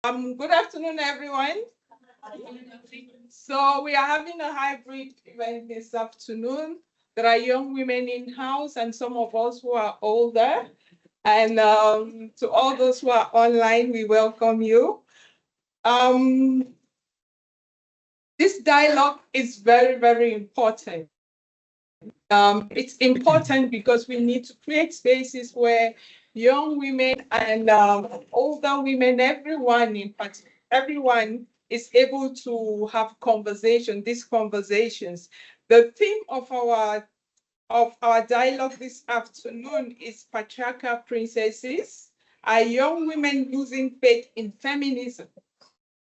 Good afternoon, everyone. So we are having a hybrid event this afternoon. There are young women in-house and some of us who are older. And to all those who are online, we welcome you. This dialogue is very, very important. It's important because we need to create spaces where young women and older women, everyone is able to have these conversations. The theme of our dialogue this afternoon is Patriarchal Princesses Are Young Women Losing Faith in Feminism?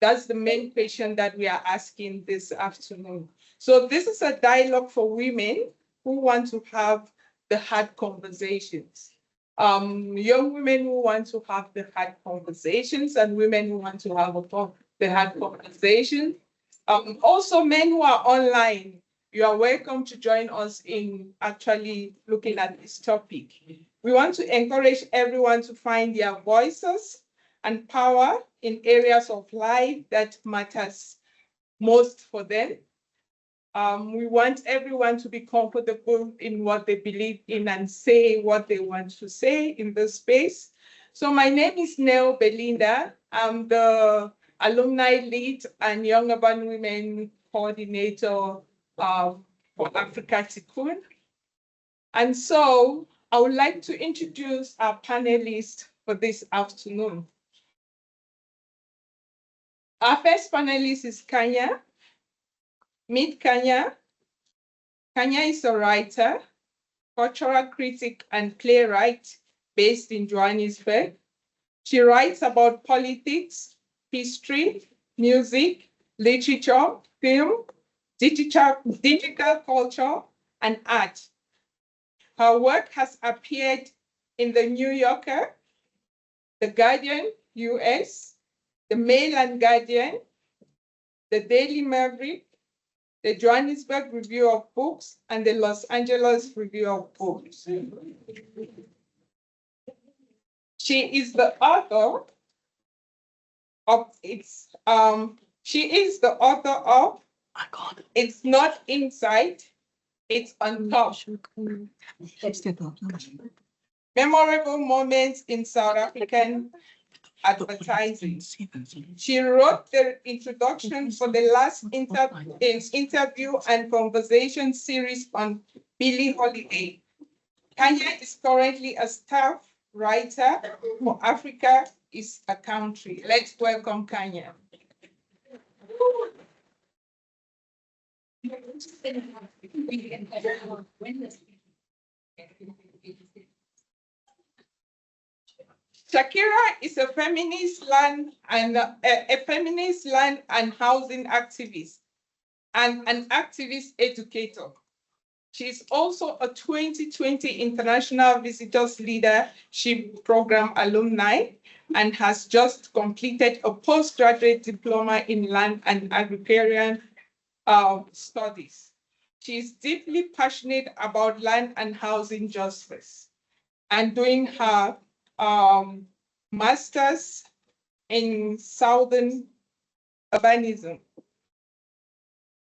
That's the main question that we are asking this afternoon. So this is a dialogue for women who want to have the hard conversations. Young women who want to have the hard conversations and women who want to have the hard conversation. Also men who are online, you are welcome to join us in actually looking at this topic. We want to encourage everyone to find their voices and power in areas of life that matters most for them. We want everyone to be comfortable in what they believe in and say what they want to say in this space. So my name is Nehwoh Belinda. I'm the alumni lead and young urban women coordinator for Afrika Tikkun. And so I would like to introduce our panelists for this afternoon. Our first panelist is Khanya. Meet Khanya. Khanya is a writer, cultural critic, and playwright based in Johannesburg. She writes about politics, history, music, literature, film, digital culture, and art. Her work has appeared in The New Yorker, The Guardian, US, The Mail and Guardian, The Daily Maverick, the Johannesburg Review of Books, and the Los Angeles Review of Books. She is the author of It's Not Inside, It's on Top. Memorable Moments in South African Advertising. She wrote the introduction for the last interview and conversation series on Billie Holiday. Khanya is currently a staff writer for Africa is a Country. Let's welcome Khanya. Shakira is a feminist land and housing activist and an activist educator. She's also a 2020 International Visitors Leadership Program alumni and has just completed a postgraduate diploma in land and agrarian studies. She's deeply passionate about land and housing justice and doing her master's in Southern urbanism.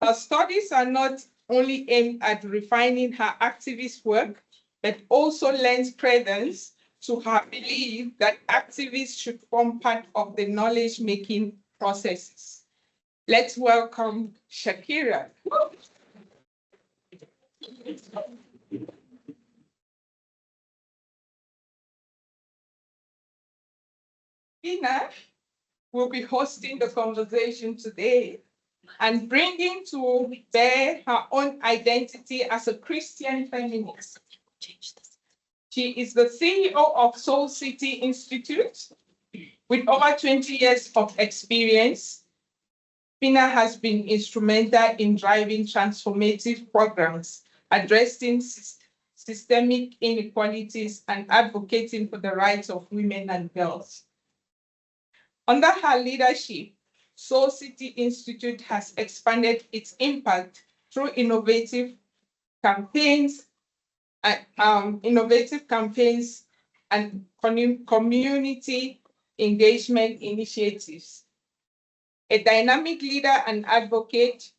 Her studies are not only aimed at refining her activist work, but also lends credence to her belief that activists should form part of the knowledge-making processes. Let's welcome Shakira. Phinah will be hosting the conversation today and bringing to bear her own identity as a Christian feminist. She is the CEO of Soul City Institute. With over 20 years of experience, Phinah has been instrumental in driving transformative programs, addressing systemic inequalities, and advocating for the rights of women and girls. Under her leadership, Soul City Institute has expanded its impact through innovative campaigns and community engagement initiatives. A dynamic leader and advocate,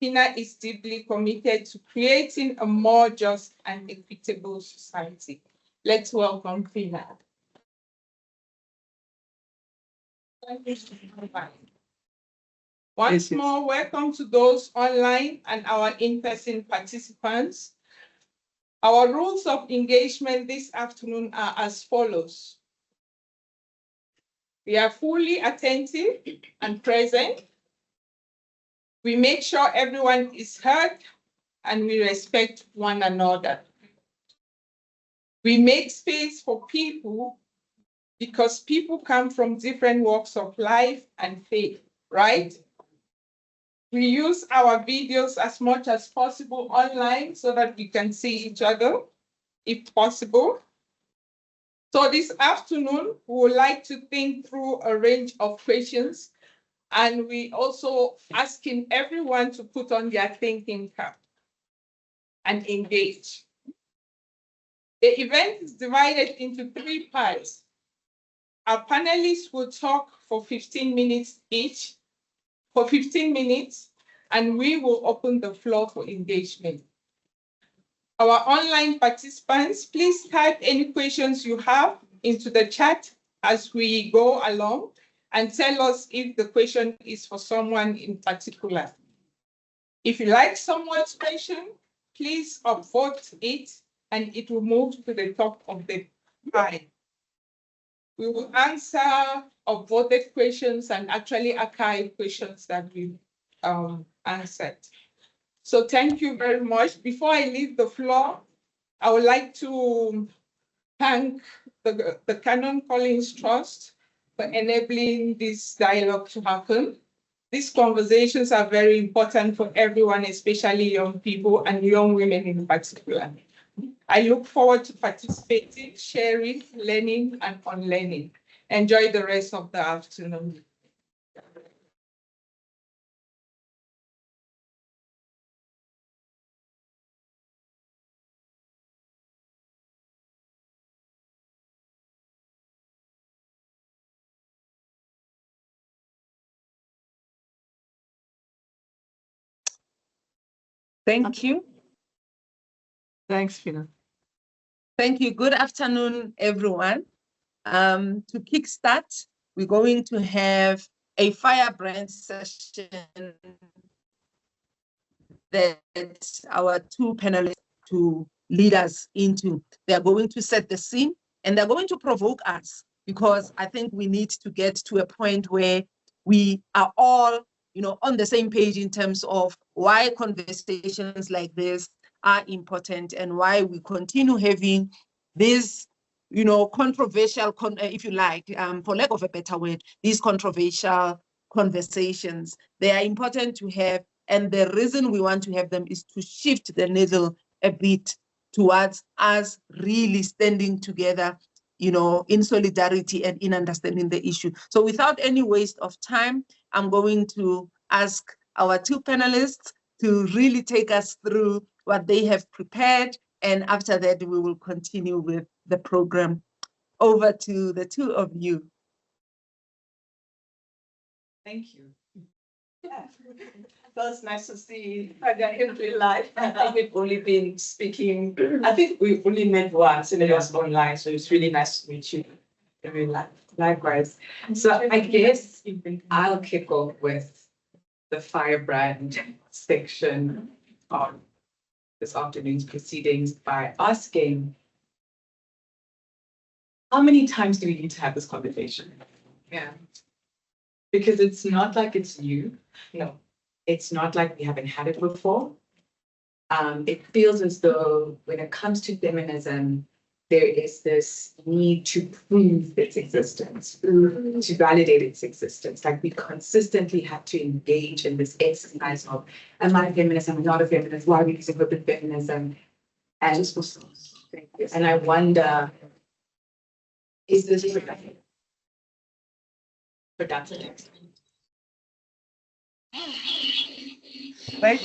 Phinah is deeply committed to creating a more just and equitable society. Let's welcome Phinah. Once more, welcome to those online and our in-person participants. Our rules of engagement this afternoon are as follows. We are fully attentive and present. We make sure everyone is heard and we respect one another. We make space for people because people come from different walks of life and faith, right? We use our videos as much as possible online so that we can see each other, if possible. So this afternoon, we would like to think through a range of questions, and we also asking everyone to put on their thinking cap and engage. The event is divided into 3 parts. Our panelists will talk for 15 minutes each, and we will open the floor for engagement. Our online participants, please type any questions you have into the chat as we go along and tell us if the question is for someone in particular. If you like someone's question, please upvote it and it will move to the top of the pile. We will answer upvoted questions and actually archive questions that we answered. So thank you very much. Before I leave the floor, I would like to thank the Canon Collins Trust for enabling this dialogue to happen. These conversations are very important for everyone, especially young people and young women in particular. I look forward to participating, sharing, learning, and unlearning. Enjoy the rest of the afternoon. Thank you. Thanks, Phinah. Thank you. Good afternoon, everyone. To kickstart, we're going to have a firebrand session that our 2 panelists to lead us into. They're going to set the scene and they're going to provoke us, because I think we need to get to a point where we are all, on the same page in terms of why conversations like this are important and why we continue having these, controversial, if you like, for lack of a better word, these controversial conversations. They are important to have, and the reason we want to have them is to shift the needle a bit towards us really standing together, in solidarity and in understanding the issue. So without any waste of time, I'm going to ask our 2 panelists to really take us through what they have prepared. And after that, we will continue with the program. Over to the 2 of you. Thank you. Yeah. Well, it's nice to see Khanya in real life. I think we've only been speaking, I think we've only met once and it was online, so it's really nice to meet you in real life. Likewise. So I guess I'll kick off with the firebrand section of this afternoon's proceedings by asking, how many times do we need to have this conversation? Yeah. Because it's not like it's new. No, it's not like we haven't had it before. It feels as though when it comes to feminism, there is this need to prove its existence, to validate its existence. Like we consistently have to engage in this exercise of, am I a feminist? Am I not a feminist? Why are we using urban feminism? And I wonder, is this productive? Wait.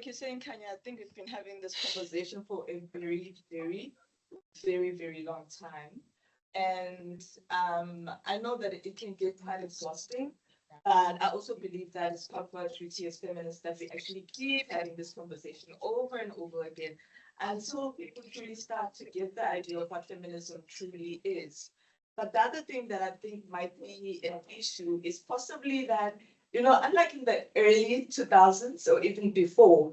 like you're saying, Khanya, I think we've been having this conversation for a very, very, very, very long time. And I know that it can get quite exhausting, but I also believe that it's part of our duty as feminists that we actually keep having this conversation over and over again until people truly start to get the idea of what feminism truly is. But the other thing that I think might be an issue is possibly that, you know, unlike in the early 2000s or even before,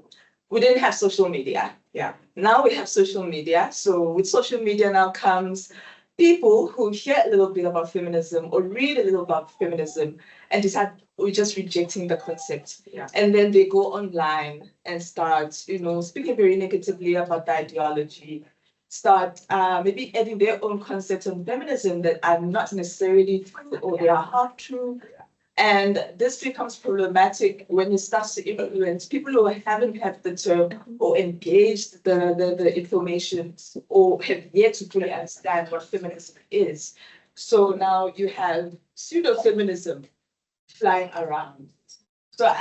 we didn't have social media. Yeah. Now we have social media. So with social media now comes people who hear a little bit about feminism or read a little about feminism and decide we're just rejecting the concept. Yeah. And then they go online and start, you know, speaking very negatively about the ideology, start maybe adding their own concepts on feminism that are not necessarily true or they are half true. And this becomes problematic when it starts to influence people who haven't had the term or engaged the information or have yet to fully understand what feminism is. So now you have pseudo-feminism flying around. So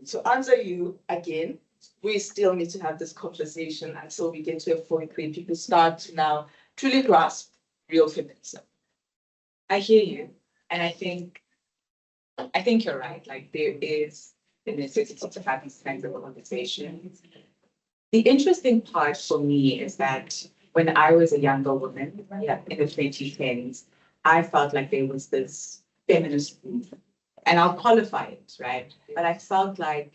to answer you again, we still need to have this conversation until we get to a point where people start to now truly grasp real feminism. I hear you. And I think you're right. Like there is the necessity to have these kinds of conversations. The interesting part for me is that when I was a younger woman, in the 2010s, I felt like there was this feminist movement. And I'll qualify it, right? But I felt like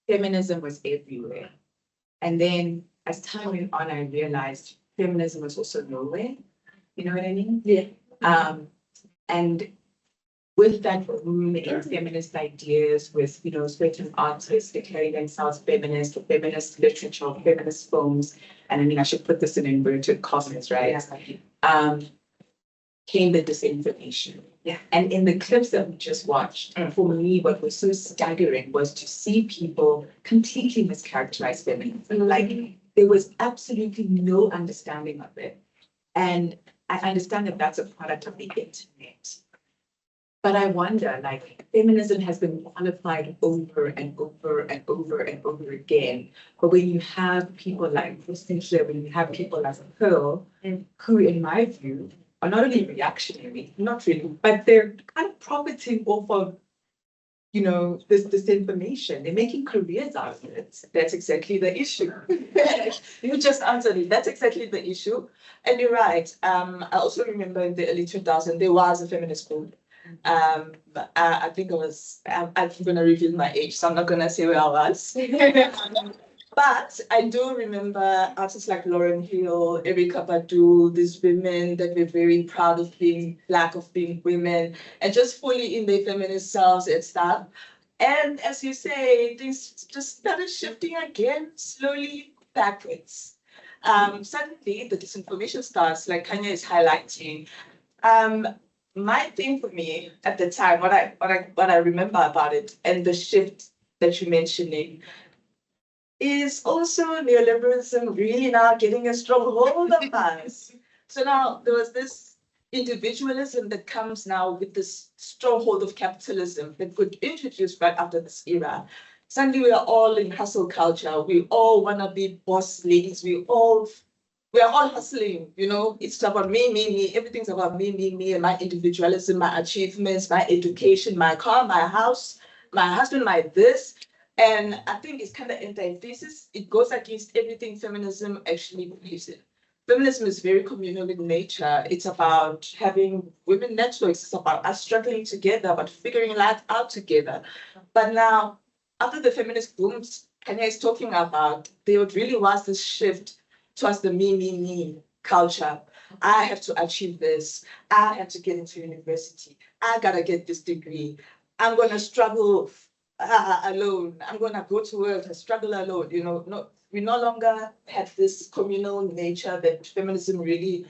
feminism was everywhere. And then as time went on, I realized feminism was also nowhere. You know what I mean? Yeah. And with that boom in feminist ideas, with certain artists declaring themselves feminist, or feminist literature, or feminist films, and I mean I should put this in inverted commas, right? Came the disinformation. Yeah. And in the clips that we just watched, for me, what was so staggering was to see people completely mischaracterize feminism. Like there was absolutely no understanding of it. And I understand that that's a product of the internet. But I wonder, like, feminism has been qualified over and over and over and over again. But when you have people like Christina, when you have people like Pearl, who, in my view, are not only reactionary, not really, but they're kind of profiting off of, this information. They're making careers out of it. That's exactly the issue. You just answered it. That's exactly the issue. And you're right. I also remember in the early 2000s, there was a feminist group. I think I'm going to reveal my age, so I'm not going to say where I was. But I do remember artists like Lauryn Hill, Erykah Badu, these women that were very proud of being Black, of being women, and just fully in their feminist selves and stuff. And as you say, things just started shifting again, slowly backwards. Suddenly, the disinformation starts, like Khanya is highlighting. My thing for me at the time, what I remember about it, and the shift that you're mentioning, is also neoliberalism really now getting a strong hold of us. So now there was this individualism that comes now with this stronghold of capitalism that got introduced right after this era. Suddenly we are all in hustle culture. We all want to be boss ladies. We are all hustling, it's about me. Everything's about me, and my individualism, my achievements, my education, my car, my house, my husband, my this. And I think it's kind of antithesis. It goes against everything feminism actually believes in. Feminism is very communal in nature. It's about having women networks. It's about us struggling together, about figuring life out together. But now, after the feminist booms Khanya is talking about, there really was this shift towards the me culture. I have to achieve this. I have to get into university. I gotta get this degree. I'm gonna struggle alone. I'm gonna go to work and struggle alone. We no longer have this communal nature that feminism really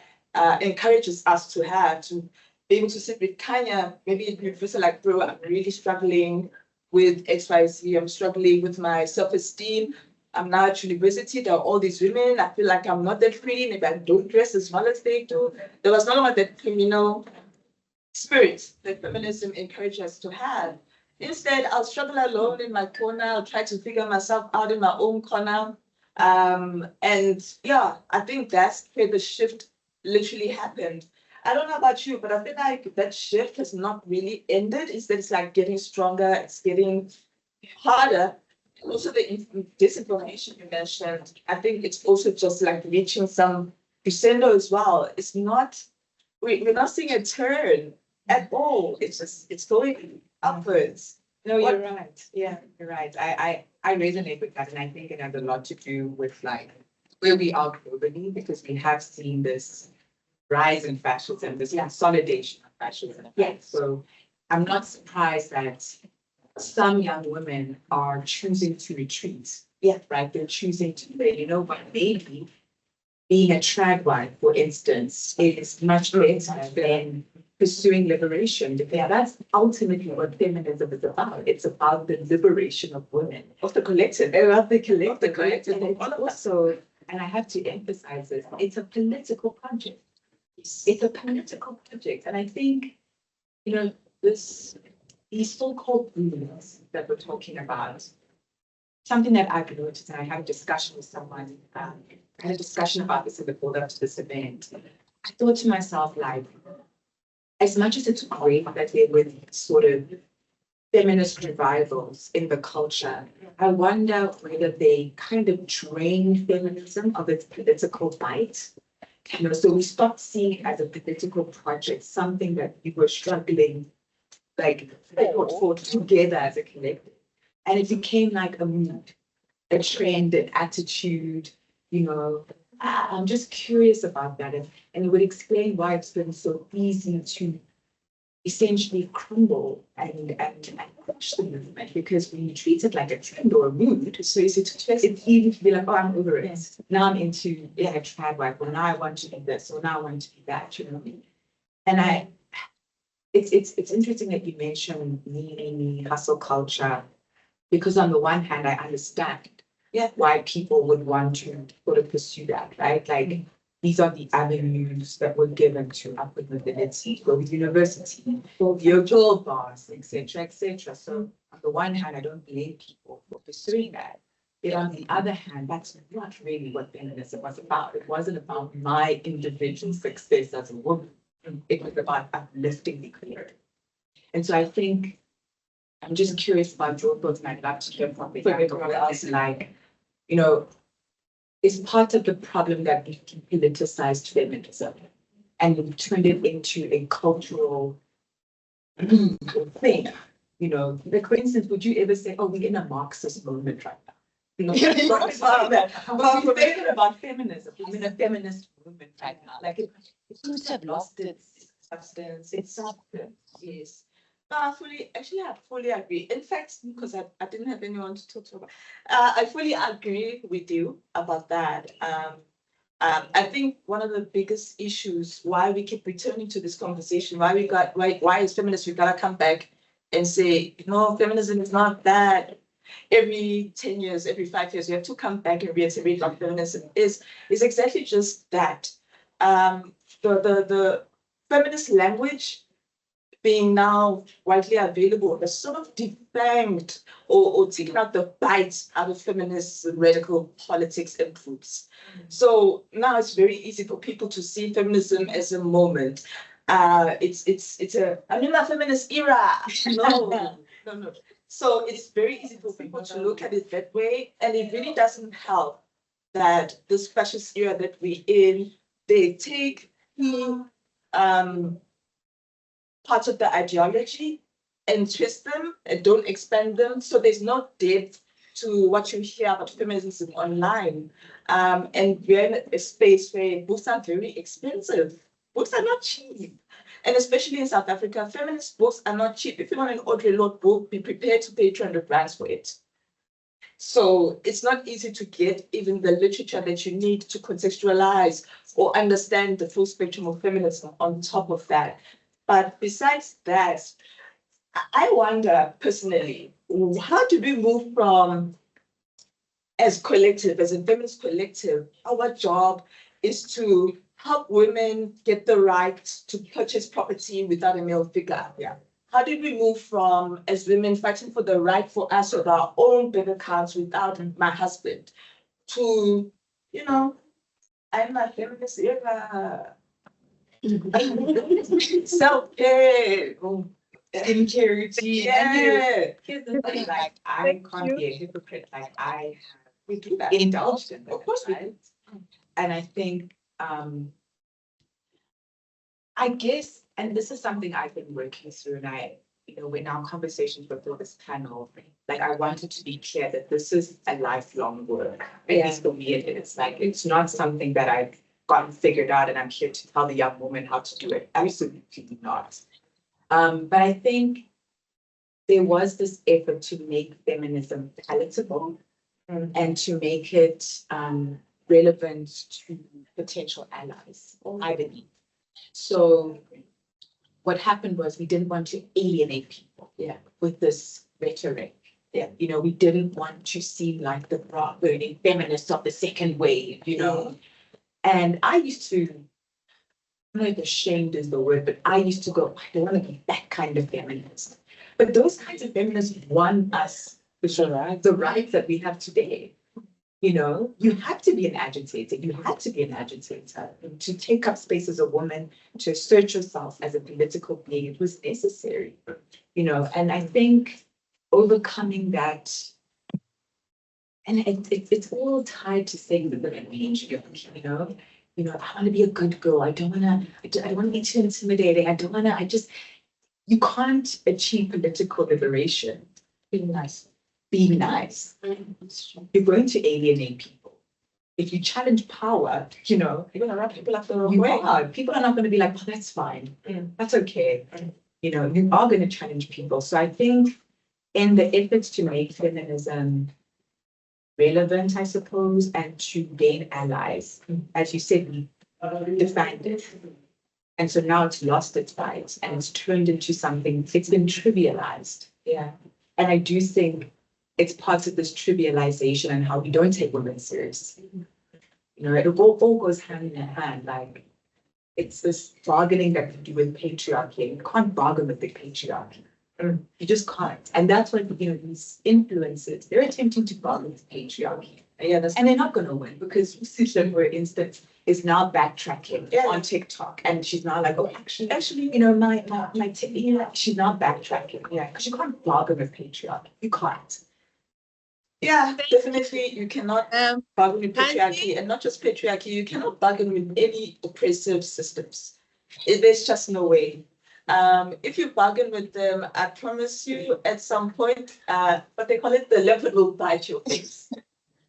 encourages us to have, to be able to sit with Khanya, maybe in university like, bro, I'm really struggling with XYZ. I'm struggling with my self-esteem. I'm now at university. There are all these women. I feel like I'm not that pretty. Maybe I don't dress as well as they do. There was no longer that communal spirit that feminism encourages us to have. Instead, I'll struggle alone in my corner. I'll try to figure myself out in my own corner. And yeah, I think that's where the shift literally happened. I don't know about you, but I feel like that shift has not really ended. Instead, it's like getting stronger, it's getting harder. Also, the disinformation you mentioned, I think it's also just like reaching some crescendo as well. It's not, we're not seeing a turn at all. It's just, it's going upwards. No, you're right. Yeah, you're right. I resonate with that, and I think it has a lot to do with like where we are globally, because we have seen this rise in fascism, this consolidation of fascism. Yes. So I'm not surprised that some young women are choosing to retreat. Yeah. Right. They're choosing to say, you know what, maybe being a trad wife, for instance, is much better than pursuing liberation, because that's ultimately what feminism is about. It's about the liberation of women, Of the collective. of the collective, Of the collective, right? And of all of us. also, and I have to emphasize this, it's a political project. It's a political project. And I think, you know, these so-called movements that we're talking about, something that I've noticed, and I had a discussion with someone, I had a discussion about this in the build up to this event. I thought to myself, like, as much as it's great that there were sort of feminist revivals in the culture, I wonder whether they kind of drain feminism of its political bite. You know, so we stopped seeing it as a political project, something that we were struggling like for together as a collective. And it became like a mood, a trend, an attitude, you know. I'm just curious about that. And it would explain why it's been so easy to essentially crumble and push the movement, because when you treat it like a trend or a mood, it's so easy to twist. It's easy to be like, oh, I'm over it. Yes. Now I'm into being a trad wife, or now I want to be this, or now I want to be that, you know. And it's interesting that you mentioned me, hustle culture, because on the one hand, I understand why people would want to sort of pursue that, right? Like, these are the avenues that were given to upward mobility, go to university, your job bars, etc., etc. So on the one hand, I don't blame people for pursuing that. But on the other hand, that's not really what feminism was about. It wasn't about my individual success as a woman. It was about uplifting the collective. And so I think I'm just curious about your thoughts, and I'd love to hear from the younger girls, like, you know, is part of the problem that we politicized feminism and we turned it into a cultural thing. You know, like, for instance, would you ever say, oh, we're in a Marxist moment right now? You know, it's not that. But we're thinking about feminism. I'm in a feminist movement right now. Like, it seems to have lost its substance. Its substance, yes. No, I fully agree. In fact, because I didn't have anyone to talk to about, I fully agree with you about that. I think one of the biggest issues why we keep returning to this conversation, why as feminists we gotta come back and say, no, feminism is not that. Every 10 years, every 5 years, we have to come back and reiterate what feminism is exactly just that. The feminist language being now widely available has sort of defanged or taken out the bite out of feminist radical politics and groups. So now it's very easy for people to see feminism as a moment. I'm in a feminist era. No. So it's very easy for people to look at it that way, and it really doesn't help that this fascist era that we're in, they take parts of the ideology and twist them and don't expand them. So there's no depth to what you hear about feminism online. And we're in a space where books are very expensive. Books are not cheap. And especially in South Africa, feminist books are not cheap. If you want an Audre Lorde book, be prepared to pay 200 rands for it. So it's not easy to get even the literature that you need to contextualize or understand the full spectrum of feminism on top of that. But besides that, I wonder personally, how do we move from, as collective, as a feminist collective, our job is to help women get the right to purchase property without a male figure. Yeah. how did we move from, as women, fighting for the right for us of our own bank accounts without my husband, to, you know, I'm a feminist era. Self-care. Skincare routine. Yeah. Here's the thing, like, I can't be a hypocrite. Like, We do that. indulged in that, Of course we right? And I think, I guess, and this is something I've been working through, and in our conversations before this panel, like, I wanted to be clear that this is a lifelong work. At least for me, it is. Like, it's not something that I've gotten figured out and I'm here to tell the young woman how to do it. Absolutely not. But I think there was this effort to make feminism palatable and to make it relevant to potential allies, I believe. So what happened was we didn't want to alienate people with this rhetoric. Yeah. We didn't want to seem like the bra burning feminists of the second wave, And I used to, I don't know if ashamed is the word, but I used to go, I don't want to be that kind of feminist. But those kinds of feminists won us the rights that we have today. You had to be an agitator. You had to be an agitator to take up space as a woman, to assert yourself as a political being. It was necessary, and I think overcoming that, and it's all tied to things that are patriarchy, I want to be a good girl. I don't want to be too intimidating. You can't achieve political liberation being nice. You're going to alienate people. If you challenge power, you're going to rub people up the wrong way. People are not going to be like, oh, that's fine. That's okay. You are going to challenge people. So I think in the efforts to make feminism relevant, I suppose, and to gain allies, as you said, we defined it. And so now it's lost its fight and it's turned into something, it's been trivialized. Yeah. And I do think it's part of this trivialization and how we don't take women seriously. It all goes hand in hand. Like, it's this bargaining that we do with patriarchy. You can't bargain with the patriarchy. You just can't. And that's why, these influencers, they're attempting to bargain with patriarchy. And they're not going to win because Susha, for instance, is now backtracking on TikTok. And she's now like, oh, actually, she's now backtracking. Yeah, because you can't bargain with patriarchy. You can't. Yeah, definitely. You cannot bargain with patriarchy, and not just patriarchy. You cannot bargain with any oppressive systems. There's just no way. If you bargain with them, I promise you, at some point, what they call it, the leopard will bite your face.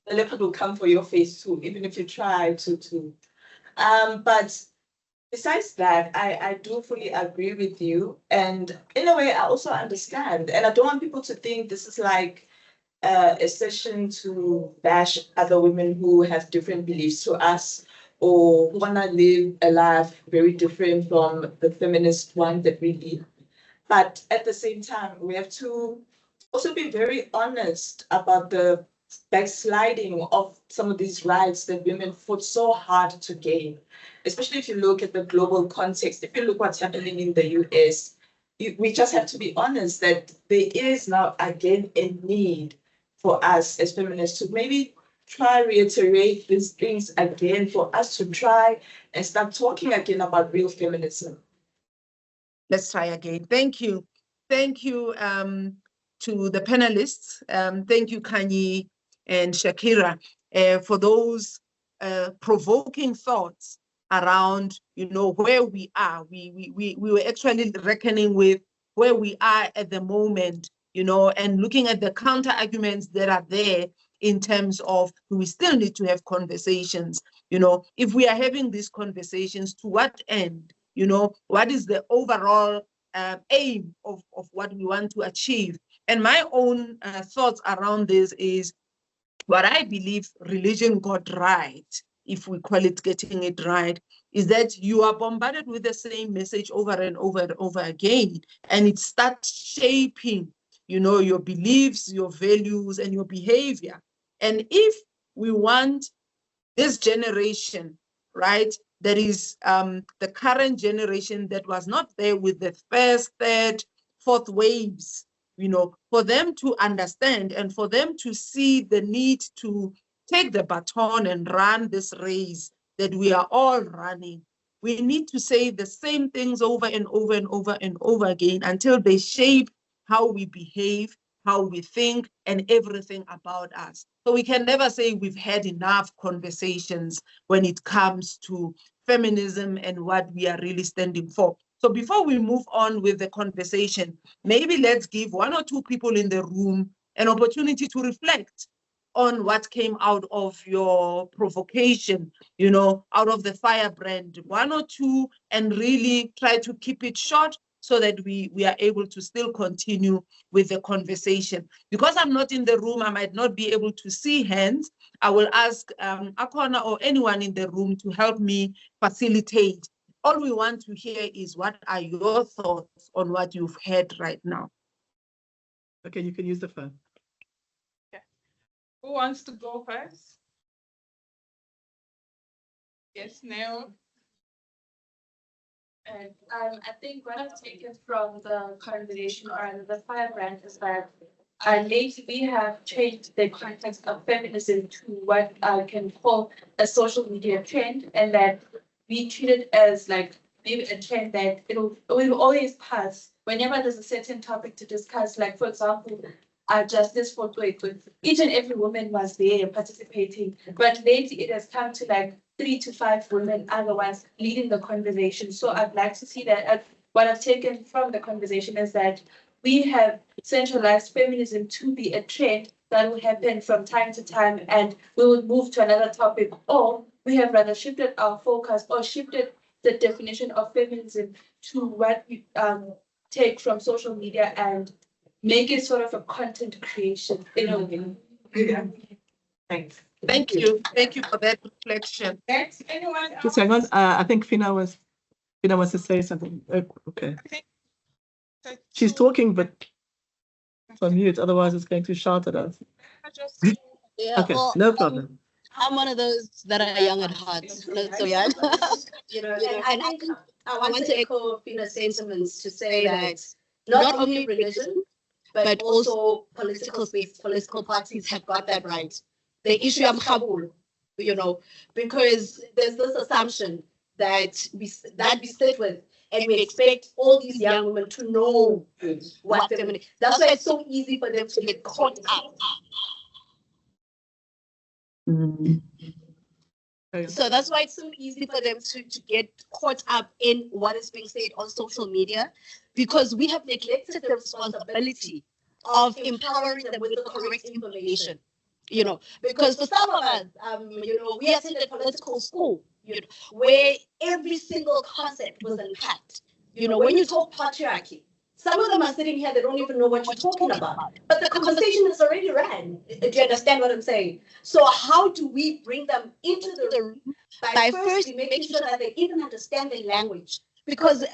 The leopard will come for your face too, even if you try to. But besides that, I do fully agree with you, and in a way, I also understand, and I don't want people to think this is like a session to bash other women who have different beliefs to us or who want to live a life very different from the feminist one that we live. But at the same time, we have to also be very honest about the backsliding of some of these rights that women fought so hard to gain, especially if you look at the global context. If you look what's happening in the US, we just have to be honest that there is now again a need for us as feminists to maybe try reiterate these things again, for us to try and start talking again about real feminism. Let's try again. Thank you. Thank you to the panelists. Thank you, Khanya and Shakira, for those provoking thoughts around, where we are. We were actually reckoning with where we are at the moment, and looking at the counter arguments that are there in terms of we still need to have conversations. If we are having these conversations, to what end? What is the overall aim of what we want to achieve? And my own thoughts around this is what I believe religion got right, if we call it getting it right, is that you are bombarded with the same message over and over and over again, and it starts shaping, your beliefs, your values, and your behavior. And if we want this generation, right, that is the current generation that was not there with the first, third, fourth waves, you know, for them to understand and for them to see the need to take the baton and run this race that we are all running. We need to say the same things over and over and over and over again until they shape how we behave, how we think, and everything about us. So we can never say we've had enough conversations when it comes to feminism and what we are really standing for. So before we move on with the conversation, maybe let's give one or two people in the room an opportunity to reflect on what came out of your provocation, you know, out of the firebrand, one or two, and really try to keep it short so that we are able to still continue with the conversation. Because I'm not in the room, I might not be able to see hands. I will ask Akona or anyone in the room to help me facilitate. All we want to hear is what are your thoughts on what you've heard right now? Okay, you can use the phone. Okay. Who wants to go first? Yes, Nehwoh. And I think what I've taken from the conversation or the firebrand is that lately we have changed the context of feminism to what I can call a social media trend, and that we treat it as like maybe a trend that it will always pass whenever there's a certain topic to discuss. Like, for example, justice for Tweke. Each and every woman was there participating, but lately it has come to like 3 to 5 women are the ones leading the conversation. So I'd like to see that what I've taken from the conversation is that we have centralized feminism to be a trend that will happen from time to time, and we will move to another topic, or we have rather shifted our focus or shifted the definition of feminism to what we take from social media and make it sort of a content creation in a way. Yeah. Thanks. Thank you. Thank you for that reflection. Next, anyone else? Just hang on. I think Phinah wants to say something. Okay. She's talking, but it's on mute. Otherwise, it's going to shout at us. Yeah, Okay, well, no problem. I'm one of those that are young at heart, not so young. And I think I want to echo Phinah's sentiments to say that not only religion, but also political space, political parties have got that right. The issue of Kabul, you know, because there's this assumption that we sit with, and we expect all these young women to know what feminism. That's why it's so easy for them to get caught up. So that's why it's so easy for them to get caught up in what is being said on social media, because we have neglected the responsibility of empowering them with the correct information. You know, because for some of us, you know, we attended political school, you know, where every single concept was unpacked. You know, when you talk patriarchy, some of them are sitting here, they don't even know what you're talking about. But the conversation is already ran. Do you understand what I'm saying? So how do we bring them into the room by firstly making sure that they even understand the language? Because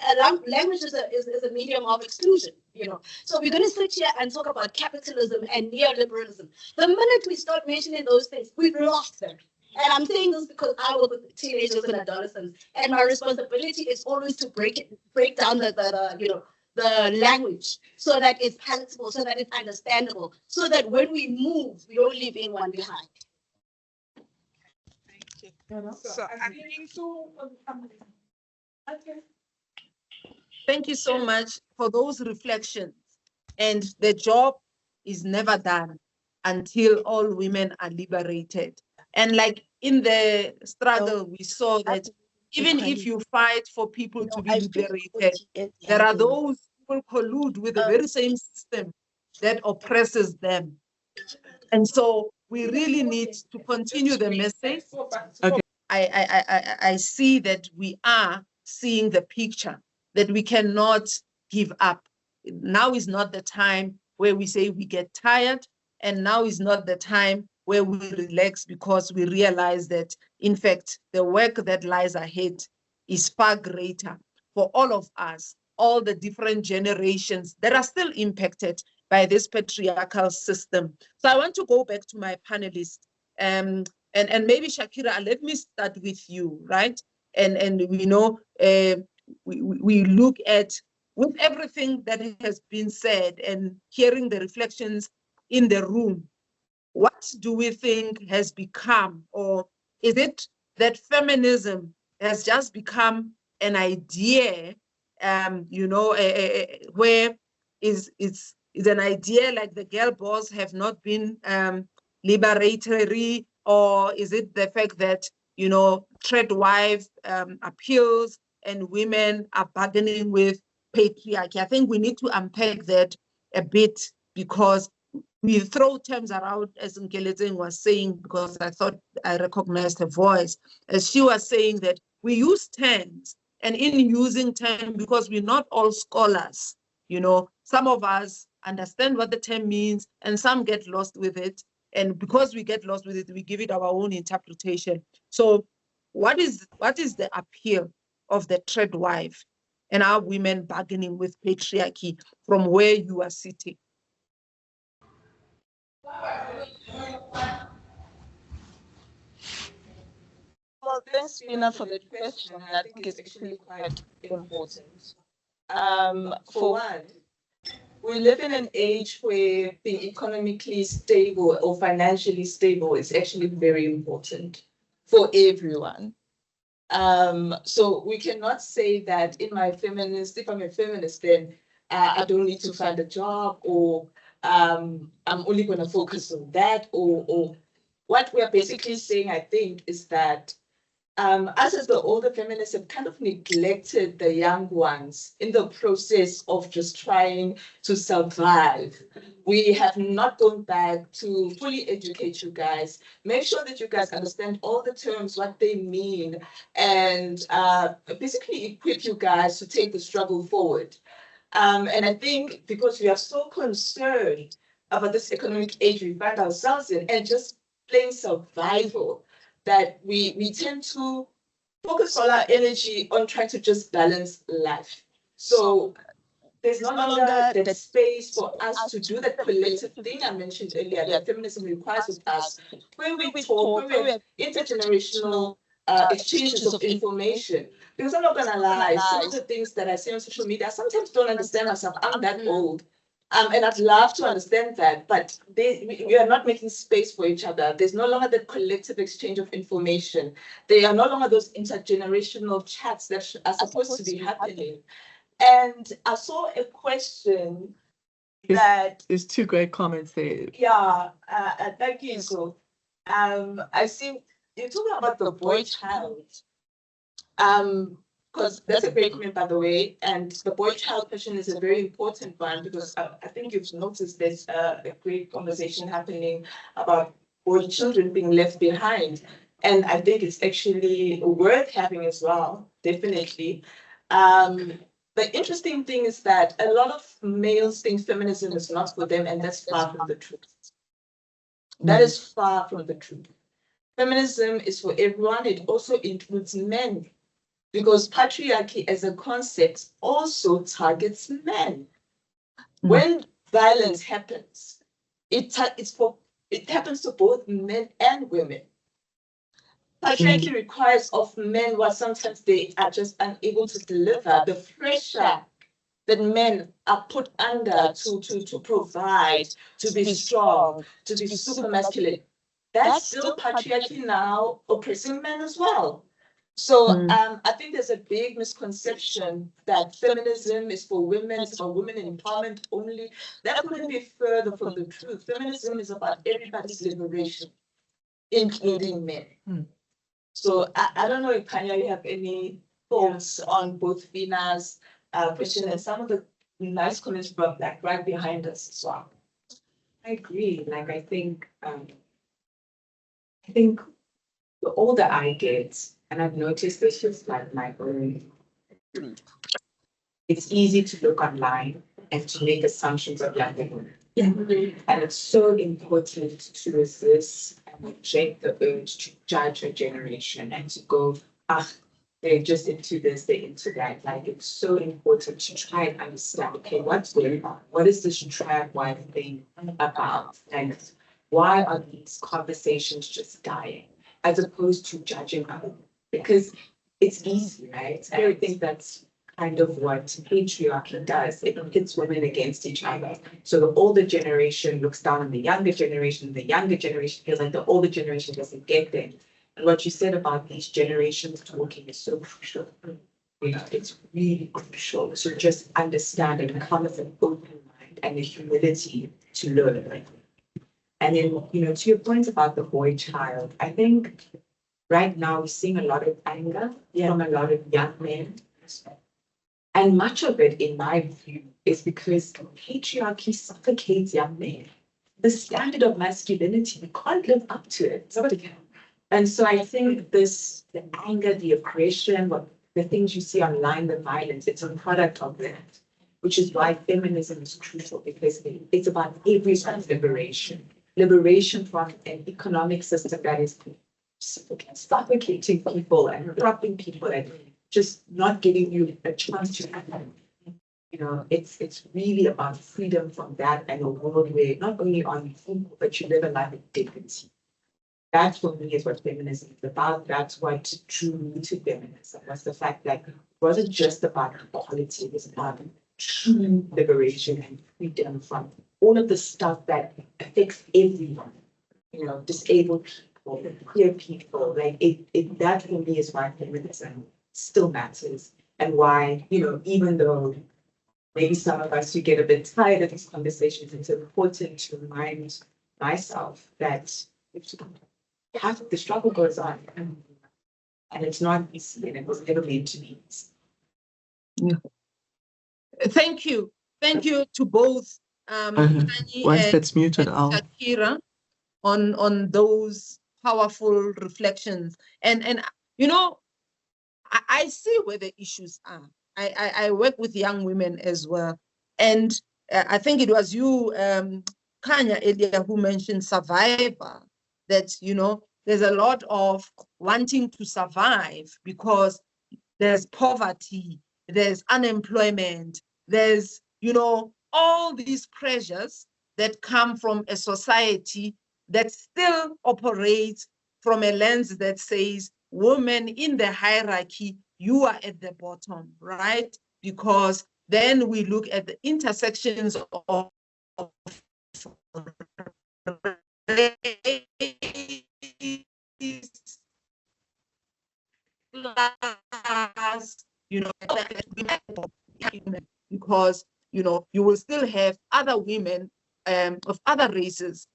language is a medium of exclusion, you know. So we're going to sit here and talk about capitalism and neoliberalism. The minute we start mentioning those things, we've lost them. And I'm saying this because I work with teenagers and adolescents, and my responsibility is always to break down the language so that it's palatable, so that it's understandable, so that when we move, we don't leave anyone behind. Thank you. So I think so. Okay. Thank you so much for those reflections. And the job is never done until all women are liberated. And like in the struggle, we saw that even if you fight for people to be liberated, there are those who will collude with the very same system that oppresses them. And so we really need to continue the message. Okay. I see that we are seeing the picture, that we cannot give up. Now is not the time where we say we get tired, and now is not the time where we relax, because we realize that, in fact, the work that lies ahead is far greater for all of us, all the different generations that are still impacted by this patriarchal system. So I want to go back to my panelists, and maybe Shakira, let me start with you, right? And we know we look at with everything that has been said and hearing the reflections in the room, what do we think has become, or is it that feminism has just become an idea, where it's an idea like the girl boss have not been liberatory, or is it the fact that, thread wife appeals and women are bargaining with patriarchy? I think we need to unpack that a bit, because we throw terms around, as Nkeletseng was saying, because I thought I recognized her voice, as she was saying that we use terms, and in using terms, because we're not all scholars, some of us understand what the term means and some get lost with it. And because we get lost with it, we give it our own interpretation. So what is the appeal of the thread wife and our women bargaining with patriarchy from where you are sitting? Well, thanks, Phinah, for the question. And I think it's actually quite important. For one, we live in an age where being economically stable or financially stable is actually very important for everyone. So we cannot say that if I'm a feminist, then I don't need to find a job, or I'm only going to focus on that, or what we're basically saying, I think, is that us as the older feminists have kind of neglected the young ones in the process of just trying to survive. We have not gone back to fully educate you guys, make sure that you guys understand all the terms, what they mean, and basically equip you guys to take the struggle forward. And I think because we are so concerned about this economic age we find ourselves in and just plain survival, that we tend to focus all our energy on trying to just balance life. So there's no longer that space for us to do that collective thing I mentioned earlier that feminism requires of us, where we talk, where we have intergenerational exchanges of information. Because I'm not gonna lie, some of the things that I see on social media, I sometimes don't understand myself. I'm that old. And I'd love to understand that, but we are not making space for each other. There's no longer the collective exchange of information. There are no longer those intergenerational chats that are supposed to be happening. And I saw a question that... There's two great comments there. Yeah, thank you. So I see you're talking about the boy child. Because that's a great comment, by the way, and the boy child question is a very important one, because I think you've noticed there's a great conversation happening about boy children being left behind, and I think it's actually worth having as well, definitely. The interesting thing is that a lot of males think feminism is not for them, and that's far from the truth. That is far from the truth. Feminism is for everyone. It also includes men, because patriarchy as a concept also targets men. When violence happens, it happens to both men and women. Patriarchy requires of men what sometimes they are just unable to deliver. The pressure that men are put under to provide, to be strong, to be super masculine. That's still patriarchy now oppressing men as well. So I think there's a big misconception that feminism is for women, it's for women empowerment only. That couldn't be further from the truth. Feminism is about everybody's liberation, including men. So I don't know if Khanya, you have any thoughts on both Phinah's question and some of the nice comments from like right behind us as well. I agree. Like I think the older I get, and I've noticed this with like my own, it's easy to look online and to make assumptions of young people. And it's so important to resist and reject the urge to judge a generation and to go, they're just into this, they're into that. Like it's so important to try and understand, okay, what's going on? What is this trad wife thing about? And why are these conversations just dying as opposed to judging others? Because it's easy, right? And I think that's kind of what patriarchy does. It pits women against each other. So the older generation looks down on the younger generation feels like the older generation doesn't get them. And what you said about these generations talking is so crucial. You know, it's really crucial. So just understanding and come with an open mind and the humility to learn. And then, you know, to your point about the boy child, I think right now we're seeing a lot of anger from a lot of young men. And much of it, in my view, is because patriarchy suffocates young men. The standard of masculinity, we can't live up to it. And so I think the anger, the aggression, the things you see online, the violence, it's a product of that, which is why feminism is crucial, because it's about everyone's liberation. Liberation from an economic system that is suffocating people and robbing people and just not giving you a chance to happen. You know, it's really about freedom from that and a world where not only are you equal, but you live a life of dignity. That for me is what feminism is about. That's what drew me to feminism, was the fact that it wasn't just about equality, it was about true liberation and freedom from all of the stuff that affects everyone, you know, disabled people, queer people. Like that for me is why feminism still matters, and why, you know, even though maybe some of us who get a bit tired of these conversations, it's important to remind myself that the struggle goes on, and it's not easy, and it was never meant to be easy. Yeah. Thank you to both Khanya Once and that's muted, Shakira on those powerful reflections, and you know, I see where the issues are. I work with young women as well, and I think it was you, Khanya, earlier, who mentioned survivor. That, you know, there's a lot of wanting to survive because there's poverty, there's unemployment, there's, you know, all these pressures that come from a society that still operates from a lens that says women in the hierarchy, you are at the bottom, right? Because then we look at the intersections of class, you know, because, you know, you will still have other women of other races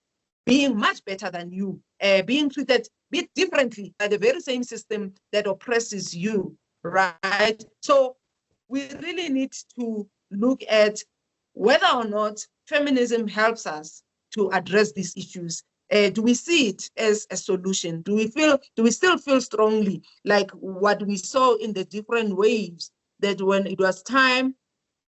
being much better than you, being treated a bit differently by the very same system that oppresses you, right? So we really need to look at whether or not feminism helps us to address these issues. Do we see it as a solution? Do we still feel strongly like what we saw in the different waves, that when it was time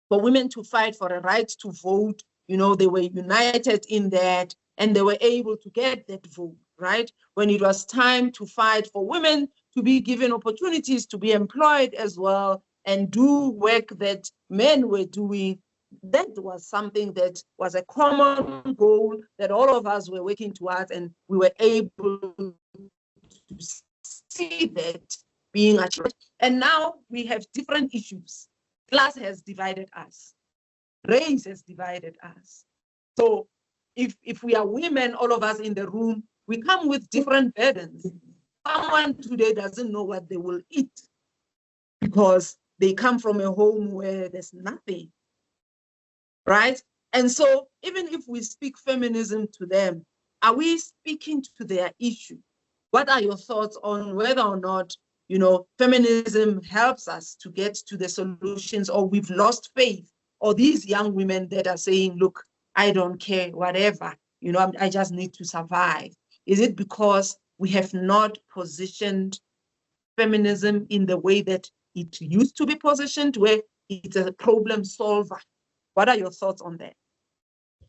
for women to fight for a right to vote, you know, they were united in that and they were able to get that vote, right? When it was time to fight for women to be given opportunities to be employed as well and do work that men were doing, that was something that was a common goal that all of us were working towards, and we were able to see that being achieved. And now we have different issues. Class has divided us. Race has divided us. So if we are women, all of us in the room, we come with different burdens. Someone today doesn't know what they will eat because they come from a home where there's nothing, right? And so even if we speak feminism to them, are we speaking to their issue? What are your thoughts on whether or not, you know, feminism helps us to get to the solutions, or we've lost faith, or these young women that are saying, look, I don't care, whatever, you know, I just need to survive? Is it because we have not positioned feminism in the way that it used to be positioned, where it's a problem solver? What are your thoughts on that?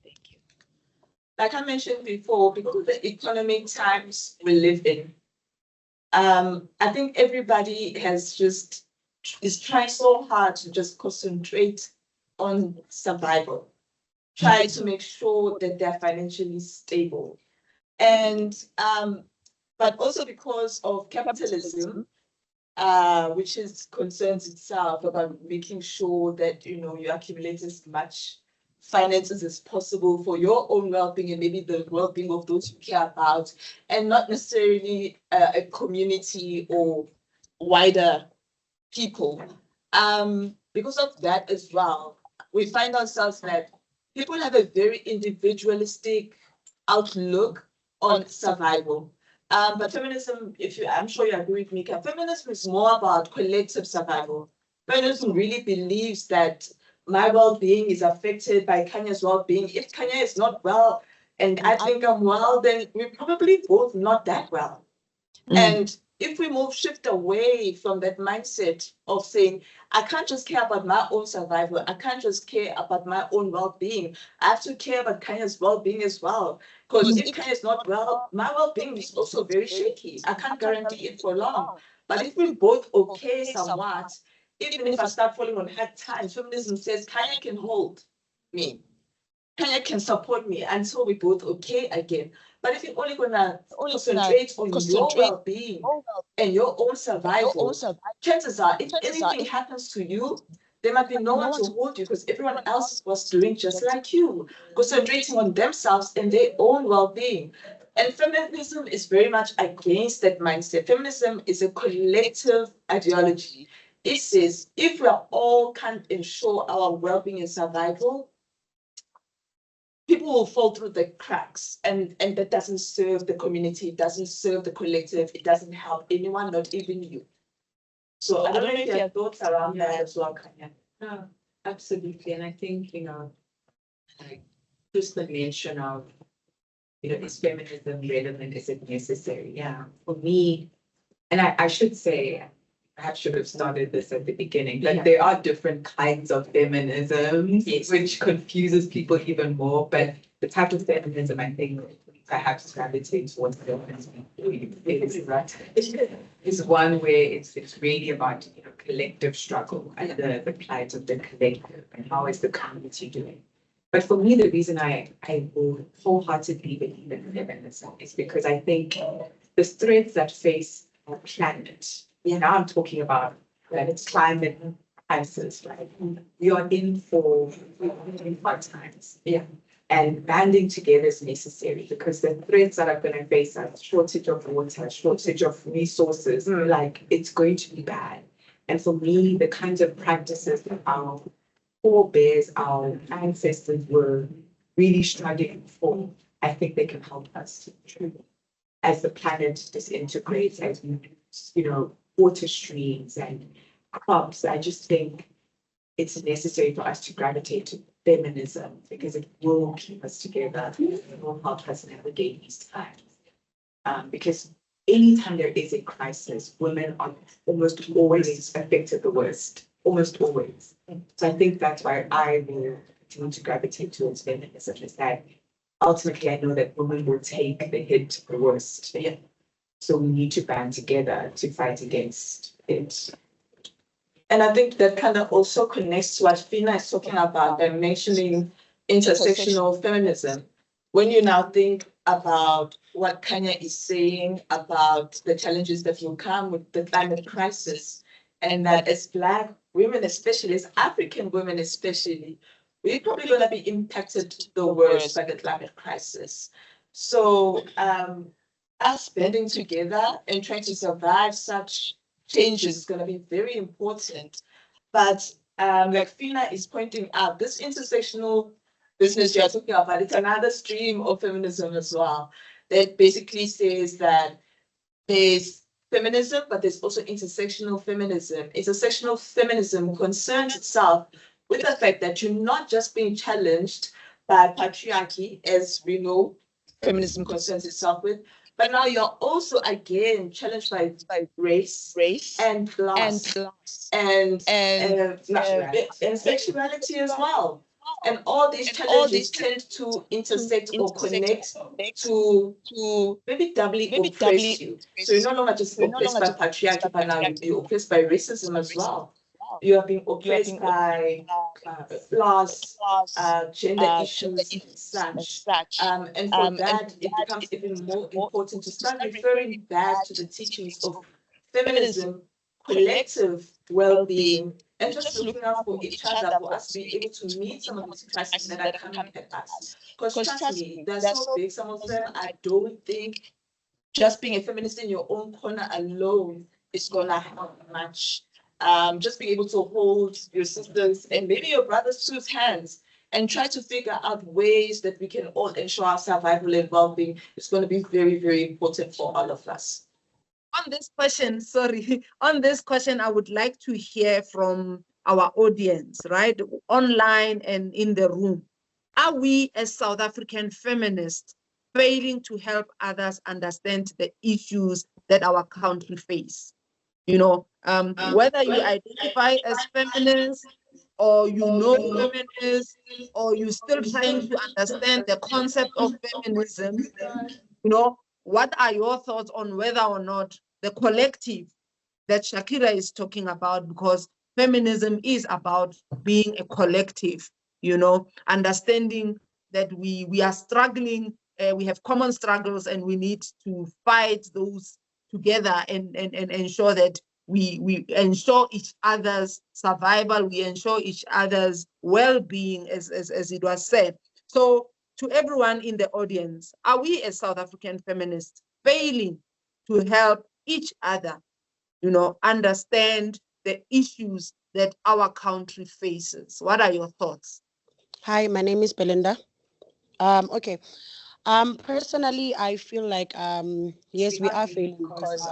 Thank you. Like I mentioned before, because of the economic times we live in, I think everybody is trying so hard to just concentrate on survival, try to make sure that they're financially stable. And but also because of capitalism, which is concerns itself about making sure that you accumulate as much finances as possible for your own well-being and maybe the well-being of those you care about, and not necessarily a community or wider people. Because of that as well, we find ourselves that people have a very individualistic outlook on survival. But feminism, I'm sure you agree with me, feminism is more about collective survival. Feminism really believes that my well-being is affected by Khanya's well-being. If Khanya is not well and I think I'm well, then we're probably both not that well. And if we shift away from that mindset of saying, I can't just care about my own survival, I can't just care about my own well-being, I have to care about Kanya's well-being as well. Because if Kanya is not well, my well-being is also very shaky. I can't guarantee it for long. But if we're both okay somewhat, even if I start falling on hard times, feminism says Kanya can hold me. Kanya can support me until we're both okay again. But if you're only gonna concentrate on your well-being and your own survival, chances are, if anything happens to you, there might be no one to hold you because everyone else was doing just like you, concentrating on themselves and their own well-being. And feminism is very much against that mindset. Feminism is a collective ideology. It says if we all can't ensure our well-being and survival, people will fall through the cracks, and that doesn't serve the community, it doesn't serve the collective, it doesn't help anyone, not even you. So I don't know if you have thoughts around that as well, Khanya. No, absolutely. And I think, like just the mention of, is feminism relevant? Is it necessary? Yeah. For me, and I should say, perhaps should have started this at the beginning, but there are different kinds of feminism, which confuses people even more. But the type of feminism I think perhaps gravitates towards feminism is one where it's really about collective struggle and the plight of the collective and how is the community doing. But for me, the reason I will wholeheartedly believe in feminism is because I think the threats that face our planet. Now I'm talking about planet's climate crisis, right? We are in for hard times. Yeah. And banding together is necessary because the threats that are going to face us, shortage of water, shortage of resources, it's going to be bad. And for me, the kinds of practices that our forebears, our ancestors were really struggling for, I think they can help us as the planet disintegrates, as we lose, water streams and crops. I just think it's necessary for us to gravitate to feminism because it will keep us together. It will help us navigate these times. Because anytime there is a crisis, women are almost always affected the worst, almost always. So I think that's why I will continue to gravitate towards feminism, is that ultimately I know that women will take the hit the worst. Yeah. So we need to band together to fight against it. And I think that kind of also connects to what Phinah is talking about and mentioning intersectional feminism. When you now think about what Khanya is saying about the challenges that will come with the climate crisis, and that as Black women, especially as African women especially, we're probably going to be impacted the worst by the climate crisis. So us banding together and trying to survive such changes is going to be very important. But like Phinah is pointing out, this intersectional business you're talking about, it's another stream of feminism as well, that basically says that there's feminism, but there's also intersectional feminism. Intersectional feminism concerns itself with the fact that you're not just being challenged by patriarchy, as we know feminism concerns itself with, but now you're also again challenged by race and class and sexuality as well. And all these challenges tend to intersect or connect to maybe doubly oppress you. So you're no longer just oppressed by patriarchy, but now you're oppressed by racism as well. You are being oppressed by class, gender issues, and such. And for that, it becomes even more important to start referring back to the teachings of feminism, collective well-being, and just looking out for each other, for us to be able to meet some of these crises that are coming at us. Because trust me, they're so big, some of them. I don't think just being a feminist in your own corner alone is gonna help much. Just being able to hold your sisters and maybe your brothers' too hands and try to figure out ways that we can all ensure our survival and well-being is going to be very, very important for all of us. On this question, on this question, I would like to hear from our audience, right? Online and in the room. Are we as South African feminists failing to help others understand the issues that our country face? You know, whether you identify as feminist or you know feminists, or you're still trying to understand the concept of feminism, you know, what are your thoughts on whether or not the collective that Shakira is talking about, because feminism is about being a collective, you know, understanding that we are struggling, we have common struggles, and we need to fight those together and ensure that we ensure each other's survival, we ensure each other's well-being, as it was said. So to everyone in the audience, are we as South African feminists failing to help each other, you know, understand the issues that our country faces? What are your thoughts? Hi, my name is Belinda. Okay. Personally, I feel like yes, we are failing because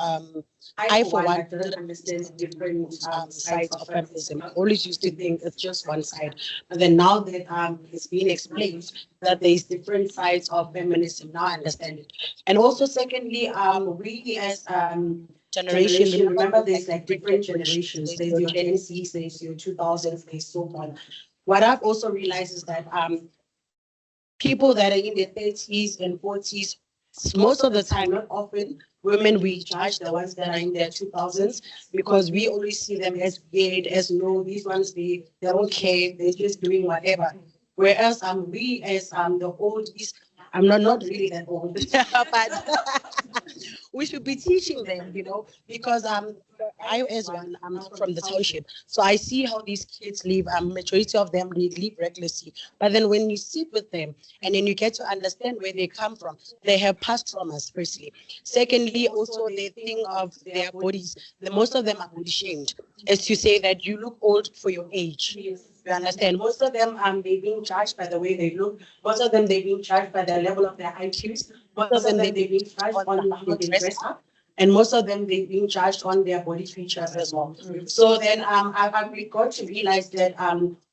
I for one don't understand different sides of feminism. I always used to think it's just one side, but then now that it's been explained that there's different sides of feminism, now I understand it. And also, secondly, we as generation, remember there's like different generations. There's your Gen Z, there's your 2000s, there's so on. What I've also realized is that people that are in their 30s and 40s, most of the time, not often, women we judge the ones that are in their 2000s because we always see them as weird, as no, these ones they don't care, they're just doing whatever. Whereas we as the oldies, I'm not really that old, but we should be teaching them, you know, because I as one, I'm from the township, so I see how these kids live. Majority of them live recklessly, but then when you sit with them and then you get to understand where they come from, they have past traumas. Firstly, secondly, also they think of their bodies. Most of them are body shamed, as you say that you look old for your age. You understand? Most of them they're being judged by the way they look. Most of them they're being judged by the level of their IQs. Most of them they're being judged on how they dress up. And most of them they're being judged on their body features as well. So then we got to realize that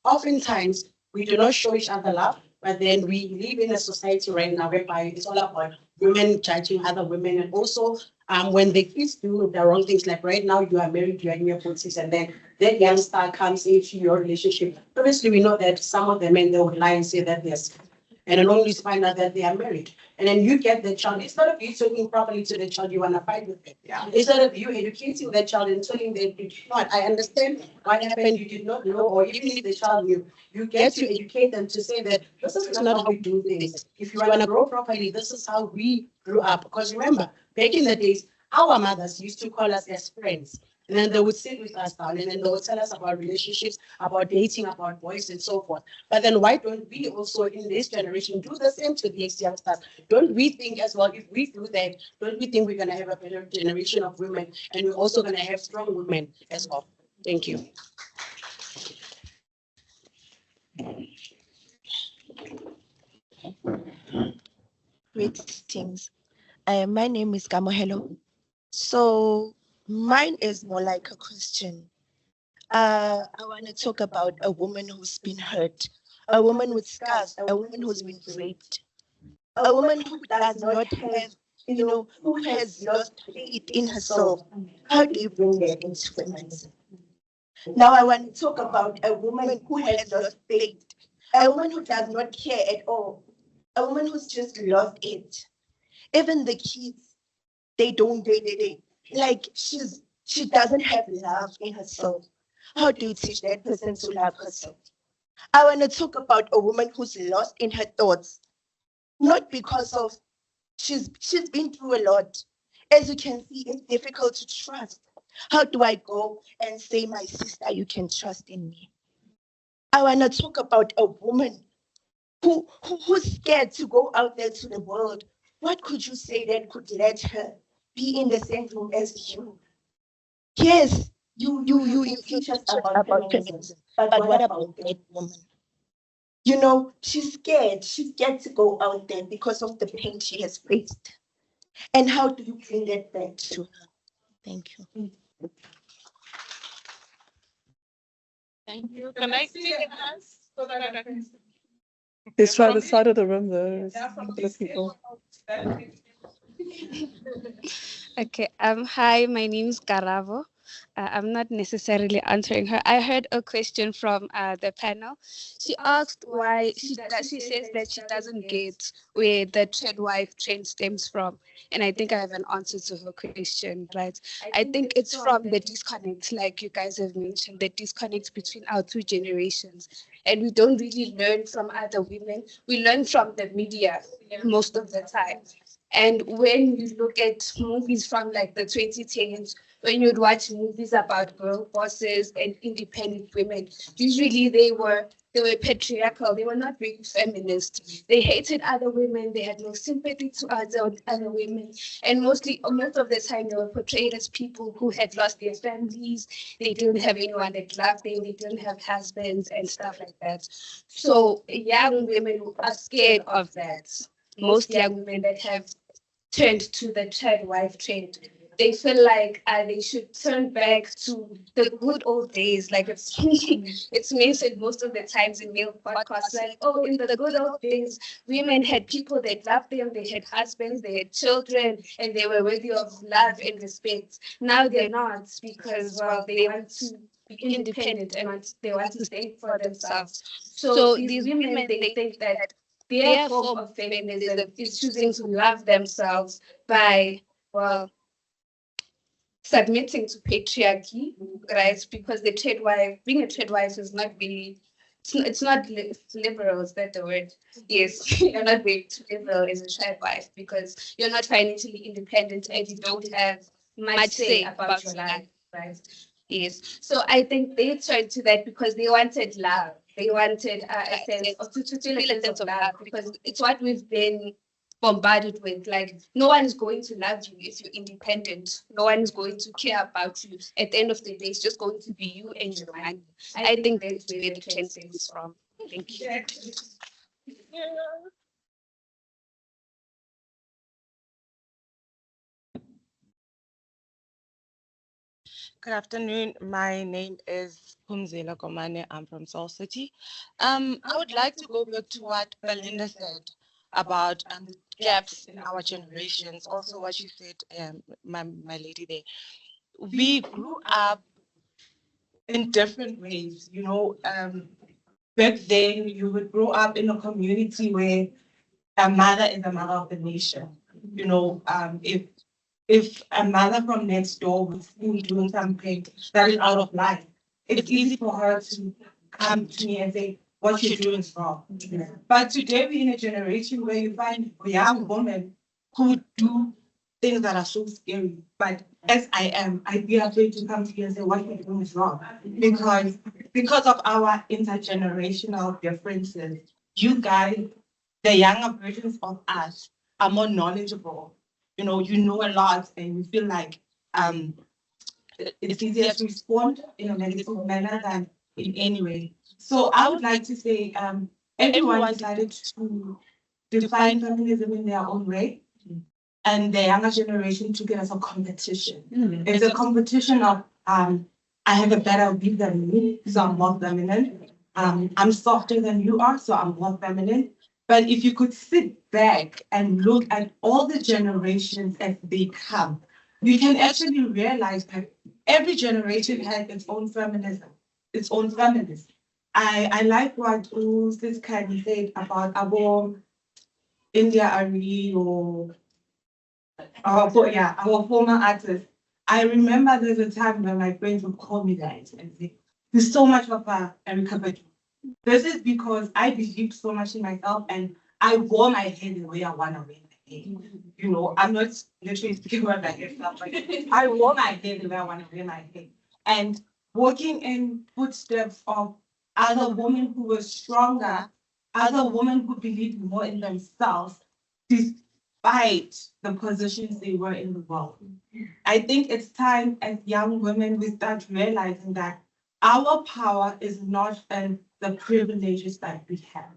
oftentimes we do not show each other love, but then we live in a society right now whereby it's all about women judging other women, and also when the kids do the wrong things, like right now you are married, you are in your 40s, and then that youngster comes into your relationship. Obviously, we know that some of the men, they would lie and say that they're scared, and then only to find out that they are married. And then you get the child, instead of you talking properly to the child, you want to fight with them. Yeah. Instead of you educating the child and telling them, you did not, I understand what happened, you did not know, or even if the child knew, you get to educate them to say that this is not how we do things. If you want to grow properly, this is how we grew up. Because remember, back in the days, our mothers used to call us as friends. And then they would sit with us down and then they would tell us about relationships, about dating, about boys and so forth. But then why don't we also in this generation do the same to these youngsters? Don't we think as well, if we do that, don't we think we're going to have a better generation of women, and we're also going to have strong women as well? Thank you. Greetings. My name is Kamohelo. So mine is more like a question. I want to talk about a woman who's been hurt, a woman with scars, a woman who's been raped, a woman who does not have, who has lost faith in herself. How do you bring that into feminism? Now I want to talk about a woman who has lost faith, a woman who does not care at all, a woman who's just lost it. Even the kids, they like she doesn't have love in herself. How do you teach that person to love herself? I want to talk about a woman who's lost in her thoughts, not because of she's been through a lot. As you can see, it's difficult to trust. How do I go and say, my sister, you can trust in me? I want to talk about a woman who's scared to go out there to the world. What could you say that could let her be in the same room as you? Yes, you teach us about feminism, but what about that woman? You know, she's scared. She's scared to go out there because of the pain she has faced. And how do you bring that back to her? Thank you. Thank you. Can I see the hands? So that I can- Let's try the side of the room though. There's a couple of people. Okay. Hi, my name is Karavo. I'm not necessarily answering her. I heard a question from the panel. She asked why she says that she doesn't get where the third wife trend stems from. And I think I have an answer to her question, right? I think it's from the disconnect, like you guys have mentioned, the disconnect between our two generations. And we don't really learn from other women. We learn from the media most of the time. And when you look at movies from like the 2010s, when you'd watch movies about girl bosses and independent women, usually they were patriarchal. They were not really feminist. They hated other women. They had no sympathy to other women. And most of the time, they were portrayed as people who had lost their families. They didn't have anyone that loved them. They didn't have husbands and stuff like that. So young women are scared of that. Most young women that have turned to the third wife trend, they feel like they should turn back to the good old days. Like it's mentioned most of the times in male podcasts, like, oh, in the good old days, women had people that loved them, they had husbands, they had children, and they were worthy of love and respect. Now they're not, because, well, they want to be independent and they want to stay for themselves. So these women, they think that their form of feminism is choosing to love themselves by, well, submitting to patriarchy, right? Because the third wife, being a third wife is not really, it's not liberal, is that the word? Yes, you're not very liberal as a third wife because you're not financially independent and you don't have much say about your life, right? Yes. So I think they turned to that because they wanted love. They wanted a sense of to feel a sense of love because it's what we've been bombarded with. Like, no one is going to love you if you're independent. No one is going to care about you. At the end of the day, it's just going to be you and your money. I think that's where the trend stems from. Thank you. Good afternoon. My name is Pumzela Komane. I'm from Seoul City. I would like to go back to what Belinda said about the gaps in our generations. Also, what you said, my lady there. We grew up in different ways. You know, back then you would grow up in a community where a mother is the mother of the nation. You know, if a mother from next door was seen doing something that is out of line, it's easy for her to come to me and say, what you're doing is wrong. But today we're in a generation where you find young women who do things that are so scary. But as I'd be afraid to come to you and say, what you're doing is wrong. Because of our intergenerational differences, you guys, the younger versions of us, are more knowledgeable. You know a lot, and you feel like it's easier to respond in a negative manner than in any way. So I would like to say everyone decided to define feminism in their own way, and the younger generation took it as a competition. It's a competition of I have a better beat than you, so I'm more feminine. I'm softer than you are, so I'm more feminine. But if you could sit back and look at all the generations as they come, you can actually realize that every generation has its own feminism, its own feminism. I like what Sis Khanya said about our India Ari or our former artists. I remember there's a time when my friends would call me that and say, "You're so much of a Erica Badu." This is because I believed so much in myself and I wore my hair the way I want to wear my hair. You know, I'm not literally speaking about my hair stuff, but I wore my hair the way I want to wear my hair. And walking in footsteps of other women who were stronger, other women who believed more in themselves, despite the positions they were in the world. I think it's time as young women we start realizing that our power is not in the privileges that we have.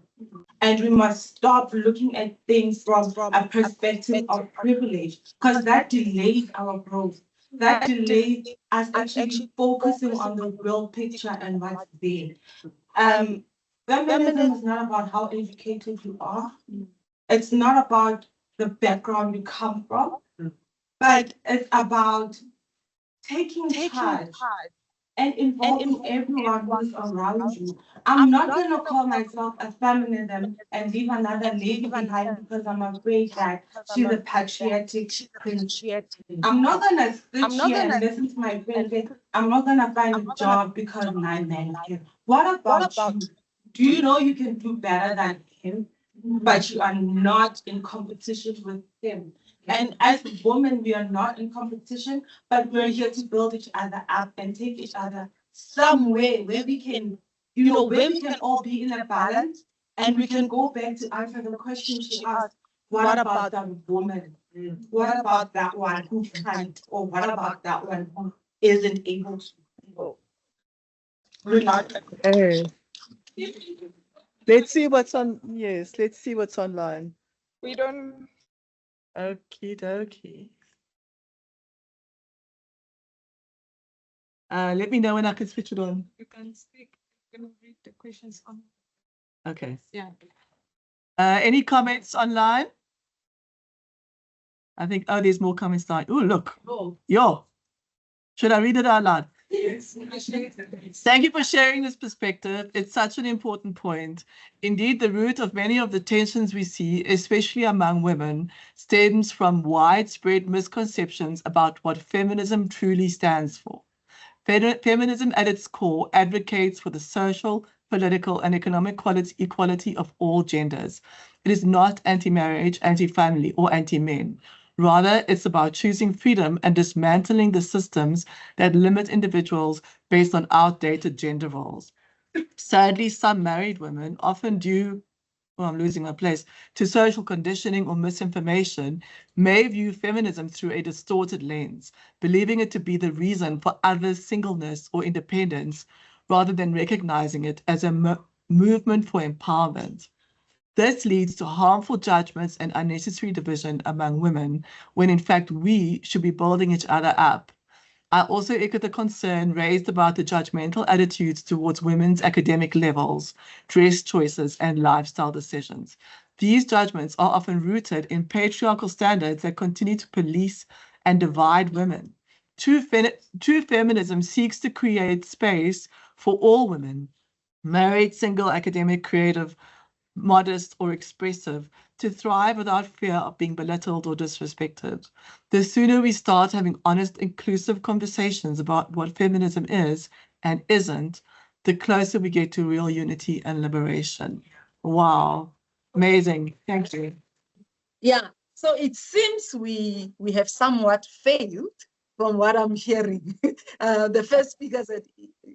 And we must stop looking at things from a perspective of privilege, because that delays our growth. That delays us actually focusing on the real picture and what's there. Feminism is not about how educated you are. It's not about the background you come from, but it's about taking charge and involving everyone who's around you. I'm not going to call myself a feminism and leave another lady behind because I'm afraid that she's a patriarchal princess. I'm not going to sit here and listen to my friend say, I'm not going to find a job because my man can. What about you? Do you know you can do better than him, but you are not in competition with him? And as women, we are not in competition, but we're here to build each other up and take each other somewhere where we can, you know, where we can all be in a balance, and we can go back to answer the question she asked, what about that woman? What about that one who can't? Or what about that one who isn't able to? We're not. Hey. Let's see what's on. Yes, let's see what's online. We don't. Okie dokie. Let me know when I can switch it on. You can speak. I'm going to read the questions on. Okay. Yeah. Any comments online? I think, oh, there's more comments like, oh, look. Oh. Yo. Should I read it out loud? Yes. Thank you for sharing this perspective. It's such an important point. Indeed, the root of many of the tensions we see, especially among women, stems from widespread misconceptions about what feminism truly stands for. Feminism at its core advocates for the social, political, and economic equality of all genders. It is not anti-marriage, anti-family, or anti-men. Rather, it's about choosing freedom and dismantling the systems that limit individuals based on outdated gender roles. Sadly, some married women, often due, oh, I'm losing my place, to social conditioning or misinformation, may view feminism through a distorted lens, believing it to be the reason for others' singleness or independence, rather than recognizing it as a movement for empowerment. This leads to harmful judgments and unnecessary division among women, when in fact we should be building each other up. I also echo the concern raised about the judgmental attitudes towards women's academic levels, dress choices, and lifestyle decisions. These judgments are often rooted in patriarchal standards that continue to police and divide women. True feminism seeks to create space for all women, married, single, academic, creative, modest, or expressive, to thrive without fear of being belittled or disrespected. The sooner we start having honest, inclusive conversations about what feminism is and isn't, the closer we get to real unity and liberation. Wow. Amazing. Thank you. Yeah, so it seems we have somewhat failed from what I'm hearing. The first speaker said,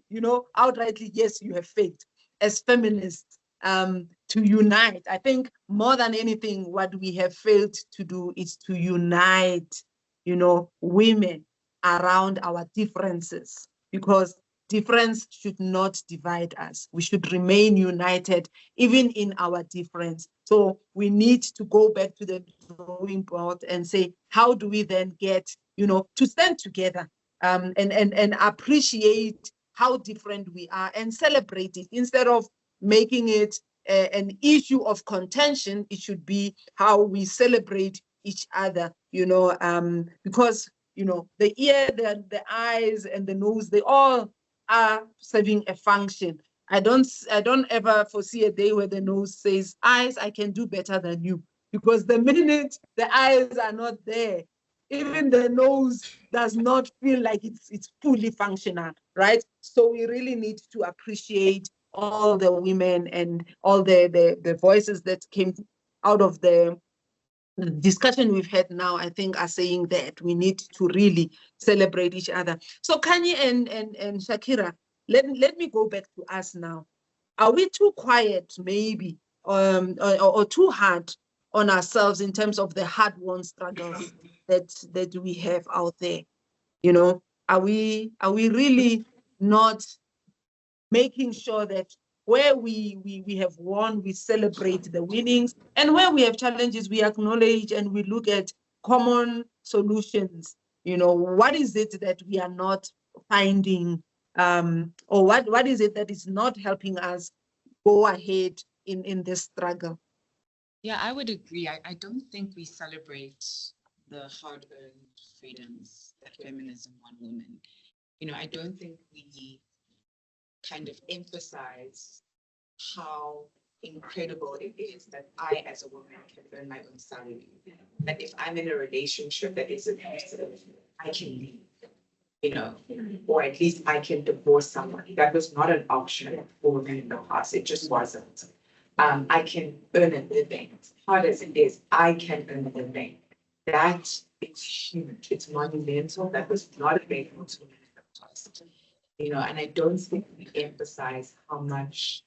you know, outrightly, yes, you have failed as feminists. To unite. I think more than anything, what we have failed to do is to unite, you know, women around our differences, because difference should not divide us. We should remain united, even in our difference. So we need to go back to the drawing board and say, how do we then get, you know, to stand together and appreciate how different we are and celebrate it instead of making it an issue of contention. It should be how we celebrate each other, you know, because, you know, the ear, the eyes, and the nose, they all are serving a function. I don't ever foresee a day where the nose says, eyes, I can do better than you, because the minute the eyes are not there, even the nose does not feel like it's fully functional, right? So we really need to appreciate all the women and all the voices that came out of the discussion we've had now, I think, are saying that we need to really celebrate each other. So Khanya and Shakira, let me go back to us now. Are we too quiet, maybe, or too hard on ourselves in terms of the hard-won struggles that we have out there? You know, are we really not making sure that where we have won, we celebrate the winnings, and where we have challenges, we acknowledge and we look at common solutions? You know, what is it that we are not finding, or what is it that is not helping us go ahead in this struggle? Yeah, I would agree. I don't think we celebrate the hard-earned freedoms that feminism won women. You know, I don't think we kind of emphasize how incredible it is that I, as a woman, can earn my own salary. That if I'm in a relationship that is abusive, I can leave, you know, or at least I can divorce somebody. That was not an option for women in the past. It just wasn't. I can earn a living. As hard as it is, I can earn a living. That is huge. It's monumental. That was not available to women in the past. You know, and I don't think we emphasize how much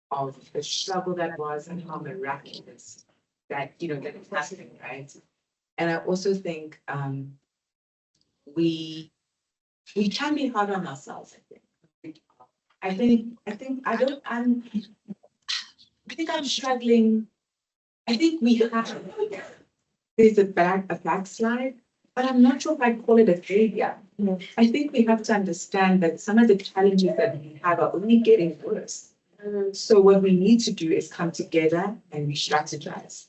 of the struggle that was and how miraculous that, you know, that is happening, right? And I also think we can be hard on ourselves, I think I'm struggling. I think we have, there's a backslide, but I'm not sure if I'd call it a failure. I think we have to understand that some of the challenges that we have are only getting worse. So what we need to do is come together and re-strategize.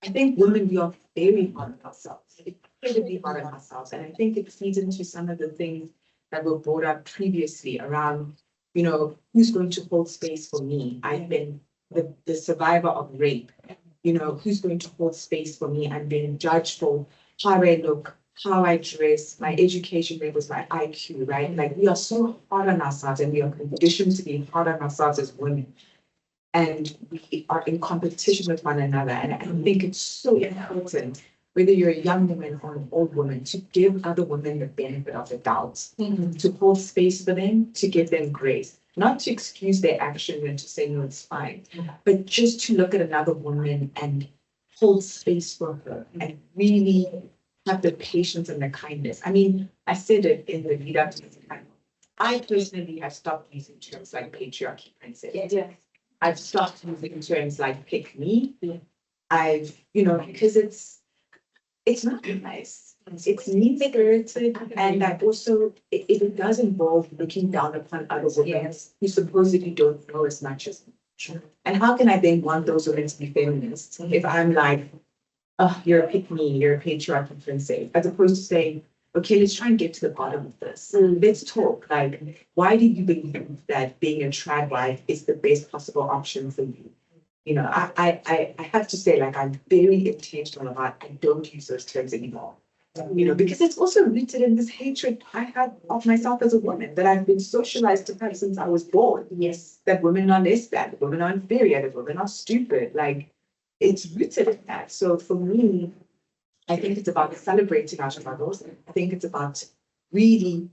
I think women, we are very hard on ourselves, incredibly hard on ourselves. And I think it feeds into some of the things that were brought up previously around, you know, who's going to hold space for me? I've been the survivor of rape. You know, who's going to hold space for me? I'm being judged for how I look, how I dress, my education levels, my IQ, right? Like, we are so hard on ourselves and we are conditioned to be hard on ourselves as women. And we are in competition with one another. And I think it's so important, whether you're a young woman or an old woman, to give other women the benefit of the doubt, to hold space for them, to give them grace. Not to excuse their action and to say, no, it's fine, but just to look at another woman and hold space for her and really have the patience and the kindness. I mean, I said it in the lead up to this panel. I personally have stopped using terms like patriarchy, princess. Yeah. I've stopped using terms like pick me. Yeah. I've, you know, because it's not nice. It's mean-spirited, and that also it does involve looking down upon other women who supposedly don't know as much as me. And how can I then want those women to be feminists if I'm like, oh, you're a pick-me, you're a patriarchal princess, as opposed to saying, okay, let's try and get to the bottom of this. Let's talk. Like, why do you believe that being a trad wife is the best possible option for you? You know, I have to say, like, I'm very intentional about I don't use those terms anymore. You know, because it's also rooted in this hatred I have of myself as a woman that I've been socialized to have since I was born. Yes. That women are less than, that women are inferior, that women are stupid. Like, it's rooted in that. So for me, I think it's about celebrating our struggles. I think it's about really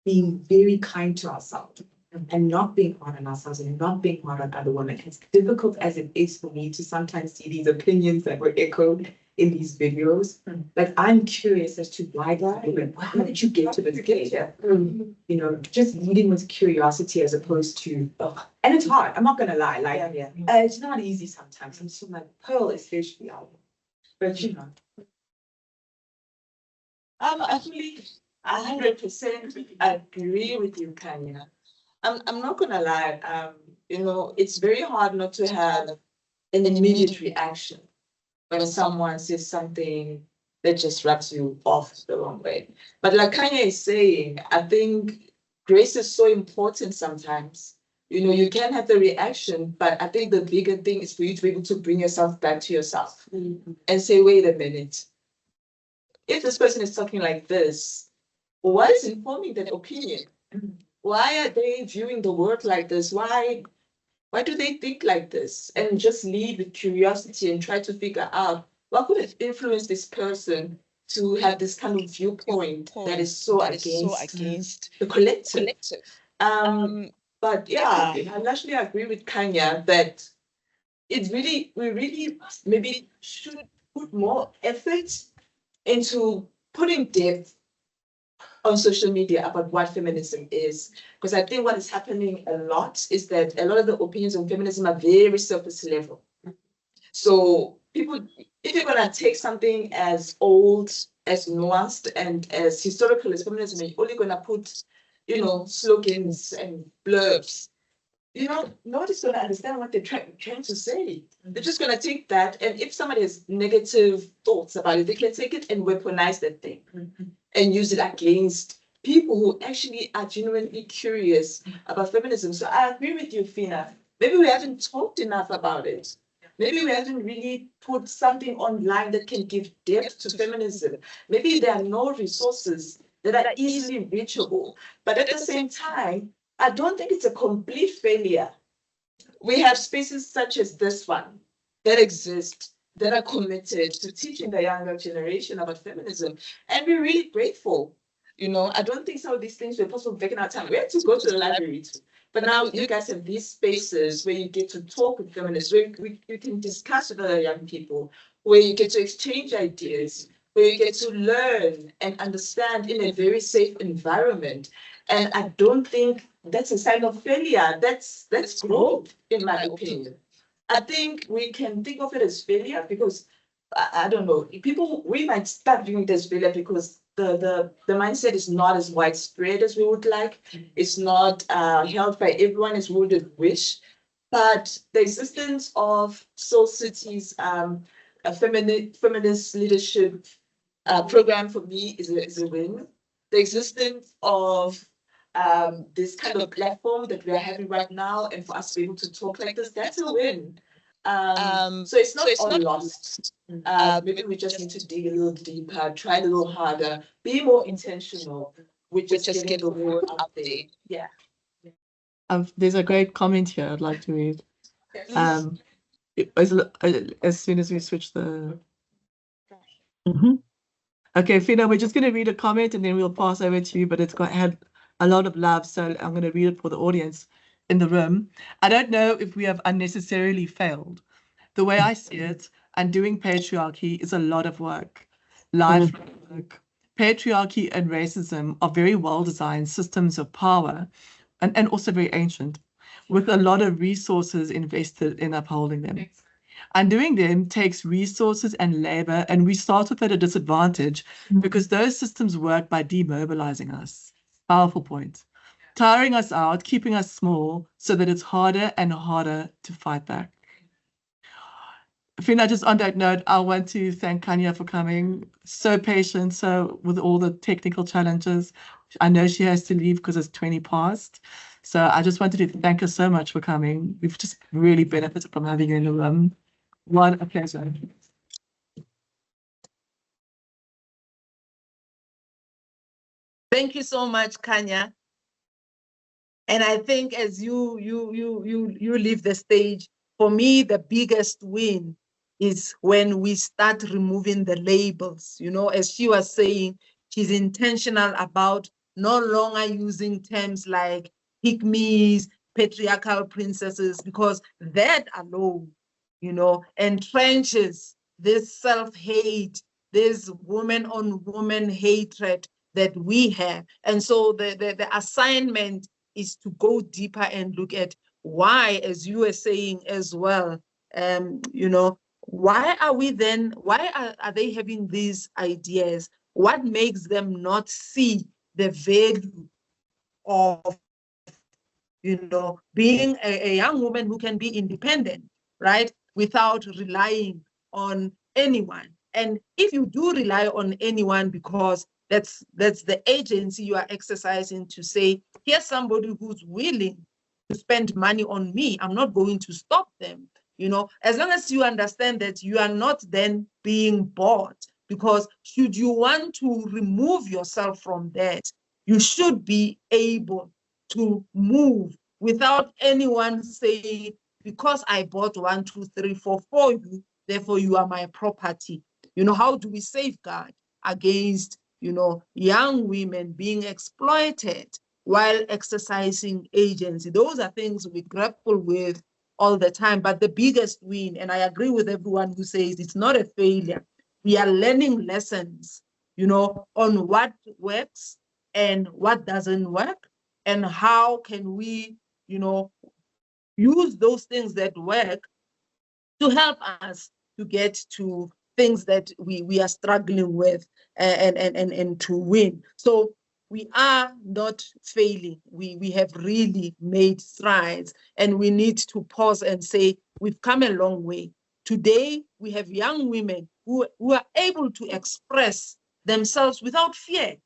being very kind to ourselves and not being hard on ourselves and not being hard on other women. As difficult as it is for me to sometimes see these opinions that were echoed in these videos, but I'm curious as to why women, how did you get to this place? You know, just leading with curiosity as opposed to, and it's hard, I'm not gonna lie, like, it's not easy sometimes. I'm so like, Pearl especially, but you know. Actually, 100% agree with you, Khanya. I'm not gonna lie, you know, it's very hard not to have an immediate reaction when someone says something that just rubs you off the wrong way. But like Khanya is saying, I think grace is so important sometimes. You know, you can have the reaction, but I think the bigger thing is for you to be able to bring yourself back to yourself and say, wait a minute. If this person is talking like this, what is informing that opinion? Why are they viewing the world like this? Why do they think like this? And just lead with curiosity and try to figure out what could have influenced this person to have this kind of viewpoint that is so against the collective. But yeah, I largely agree with Khanya that we really maybe should put more effort into putting depth on social media about what feminism is. Because I think what is happening a lot is that a lot of the opinions on feminism are very surface level. So people, if you're gonna take something as old, as nuanced, and as historical as feminism, you're only gonna put, slogans and blurbs. Nobody's gonna understand what they're trying to say. They're just gonna take that, and if somebody has negative thoughts about it, they can take it and weaponize that thing and use it against people who actually are genuinely curious about feminism. So I agree with you, Phinah. Maybe we haven't talked enough about it. Maybe we haven't really put something online that can give depth to feminism. Maybe there are no resources that are easily reachable. But at the same time, I don't think it's a complete failure. We have spaces such as this one that exist, that are committed to teaching the younger generation about feminism. And we're really grateful. I don't think some of these things were possible back in our time. We had to go to the library too. But now you guys have these spaces where you get to talk with feminists, where you can discuss with other young people, where you get to exchange ideas, where you get to learn and understand in a very safe environment. And I don't think that's a sign of failure. That's growth, in my opinion. I think we can think of it as failure because I don't know, we might start viewing it as failure because the mindset is not as widespread as we would like. It's not held by everyone as we would wish. But the existence of Soul City's a feminist leadership program for me is a win. The existence of this kind of platform that we are having right now, and for us to be able to talk like this, that's a win. So it's not all lost. Maybe we just need to dig a little deeper, try a little harder, be more intentional with just getting the word out there. Yeah. There's a great comment here I'd like to read. As soon as we switch the... Okay, Phinah, we're just going to read a comment and then we'll pass over to you, but it's had a lot of love, so I'm going to read it for the audience in the room. I don't know if we have unnecessarily failed. The way I see it, undoing patriarchy is a lot of work, life work. Patriarchy and racism are very well-designed systems of power and also very ancient, with a lot of resources invested in upholding them. Undoing them takes resources and labor, and we start off at a disadvantage because those systems work by demobilizing us. Powerful point. Tiring us out, keeping us small, so that it's harder and harder to fight back. Phinah, just on that note, I want to thank Khanya for coming. So patient, so with all the technical challenges. I know she has to leave because it's 20 past. So I just wanted to thank her so much for coming. We've just really benefited from having you in the room. What a pleasure. Thank you so much, Khanya. And I think as you leave the stage, for me, the biggest win is when we start removing the labels. As she was saying, she's intentional about no longer using terms like pygmies, patriarchal princesses, because that alone, entrenches this self-hate, this woman-on-woman hatred that we have. And so the assignment is to go deeper and look at why, as you were saying as well, why are they having these ideas? What makes them not see the value of, being a young woman who can be independent, right? Without relying on anyone. And if you do rely on anyone, because that's the agency you are exercising to say, here's somebody who's willing to spend money on me, I'm not going to stop them. As long as you understand that you are not then being bought, because should you want to remove yourself from that, you should be able to move without anyone saying, because I bought 1, 2, 3, 4 for you, therefore you are my property. how do we safeguard against, young women being exploited while exercising agency? Those are things we grapple with all the time. But the biggest win, and I agree with everyone who says it's not a failure, we are learning lessons, on what works and what doesn't work, and how can we, use those things that work to help us to get to things that we are struggling with and to win. So we are not failing. We have really made strides, and we need to pause and say, we've come a long way. Today, we have young women who are able to express themselves without fear,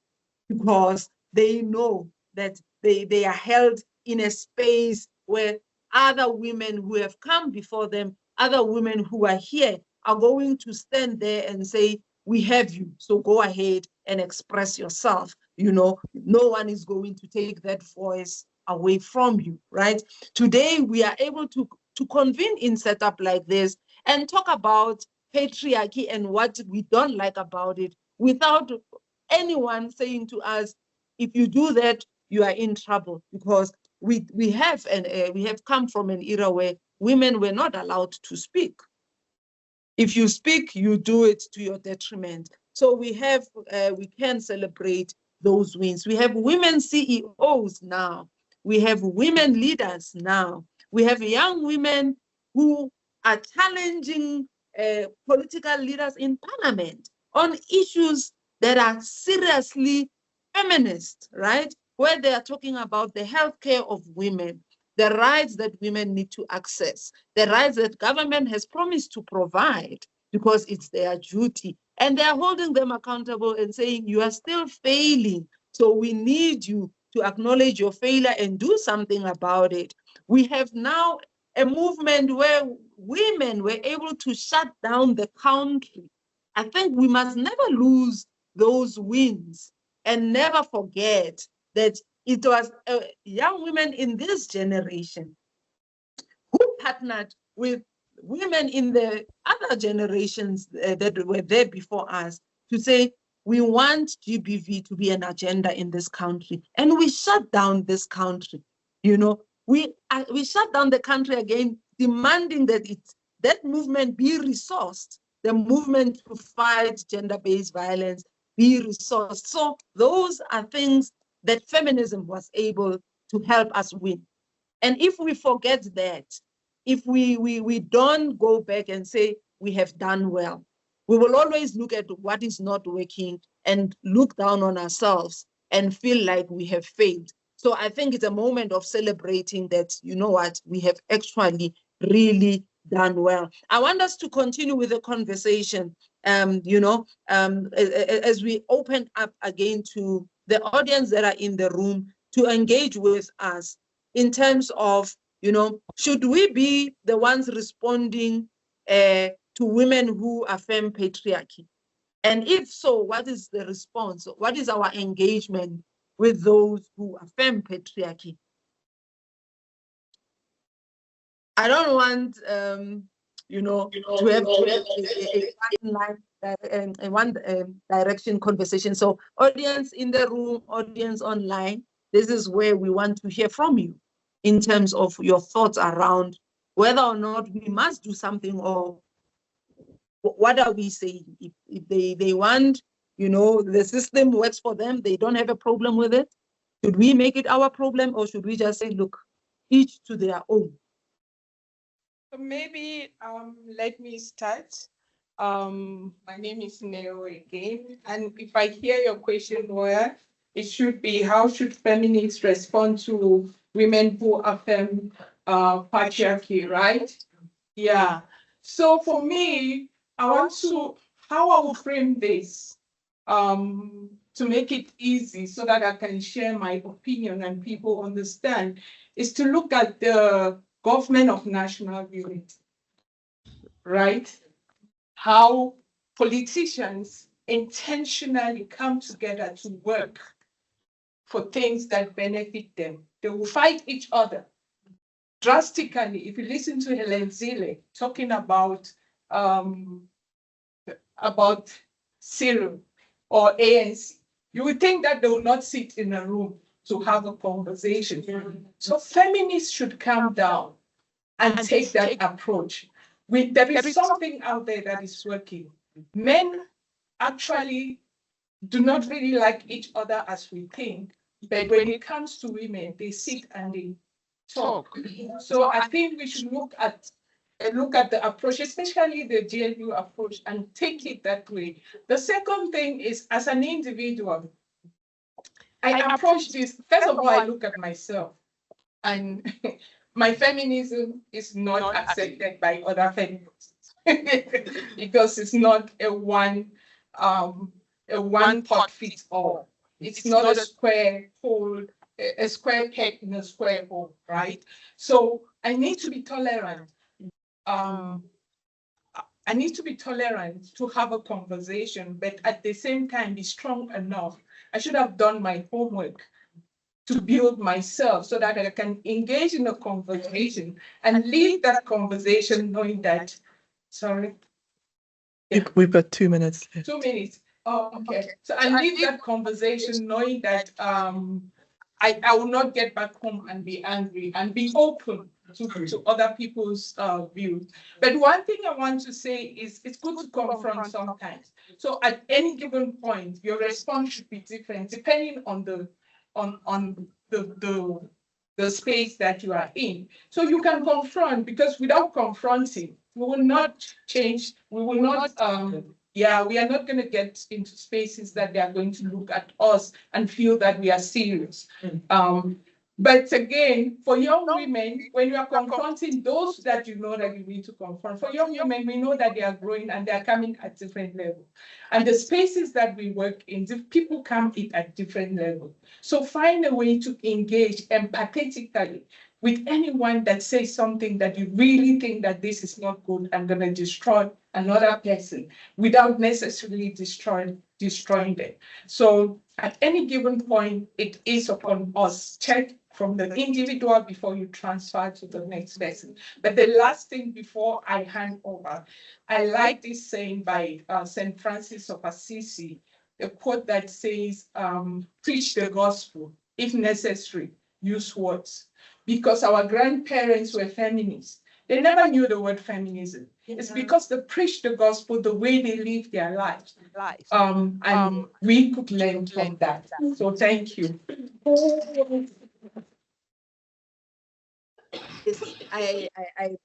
because they know that they are held in a space where other women who have come before them, other women who are here, are going to stand there and say, we have you, so go ahead and express yourself. No one is going to take that voice away from you, right? Today, we are able to convene in setup like this and talk about patriarchy and what we don't like about it, without anyone saying to us, if you do that, you are in trouble, because we have come from an era where women were not allowed to speak. If you speak, you do it to your detriment. So we can celebrate those wins. We have women CEOs now. We have women leaders now. We have young women who are challenging political leaders in parliament on issues that are seriously feminist, right? Where they are talking about the healthcare of women, the rights that women need to access, the rights that government has promised to provide because it's their duty. And they're holding them accountable and saying, you are still failing. So we need you to acknowledge your failure and do something about it. We have now a movement where women were able to shut down the country. I think we must never lose those wins and never forget that it was young women in this generation who partnered with women in the other generations that were there before us to say, we want GBV to be an agenda in this country. And we shut down this country. We shut down the country again, demanding that that movement be resourced, the movement to fight gender-based violence be resourced. So those are things that feminism was able to help us win. And if we forget that, if we don't go back and say we have done well, we will always look at what is not working and look down on ourselves and feel like we have failed. So I think it's a moment of celebrating that, we have actually really done well. I want us to continue with the conversation, as we open up again to the audience that are in the room to engage with us in terms of, should we be the ones responding to women who affirm patriarchy? And if so, what is the response? What is our engagement with those who affirm patriarchy? I don't want, to have a one direction conversation. So audience in the room, audience online, this is where we want to hear from you in terms of your thoughts around whether or not we must do something, or what are we saying? If they want, the system works for them, they don't have a problem with it, should we make it our problem, or should we just say, look, each to their own? So maybe let me start. My name is Nehwoh again, and if I hear your question well, it should be, how should feminists respond to women who affirm patriarchy, right? Yeah. So for me, how I will frame this to make it easy so that I can share my opinion and people understand, is to look at the government of national unity, right? How politicians intentionally come together to work for things that benefit them. They will fight each other drastically. If you listen to Helen Zille talking about about Cyril or ANC, you would think that they will not sit in a room to have a conversation. So feminists should calm down and take that approach. There is something out there that is working. Men actually do not really like each other as we think, but when it comes to women, they sit and they talk. So I think we should look at the approach, especially the GNU approach, and take it that way. The second thing is, as an individual, I approach this, first of all, I look at myself, and my feminism is not accepted by other feminists because it's not a one pot fits all. It's not a square hole, a square peg in a square hole, right? So I need to be tolerant. I need to be tolerant to have a conversation, but at the same time be strong enough. I should have done my homework to build myself so that I can engage in a conversation and lead that conversation knowing that, sorry. Yeah. We've got 2 minutes left. 2 minutes. Oh, okay. So I leave that conversation knowing that I will not get back home and be angry and be open to other people's views. But one thing I want to say is it's good to confront sometimes. So at any given point, your response should be different depending on the space that you are in. So you can confront, because without confronting, we will not change. We will not, we are not going to get into spaces that they are going to look at us and feel that we are serious. But again, for young women, when you are confronting those that you know that you need to confront, for young women, we know that they are growing and they are coming at different levels. And the spaces that we work in, people come in at different levels. So find a way to engage empathetically with anyone that says something that you really think that this is not good and going to destroy another person without necessarily destroying them. So at any given point, it is upon us. Check from the individual before you transfer to the next person. But the last thing before I hand over, I like this saying by St. Francis of Assisi, a quote that says, preach the gospel, if necessary, use words. Because our grandparents were feminists. They never knew the word feminism. It's because they preached the gospel the way they lived their lives. And we could learn from that. So thank you. I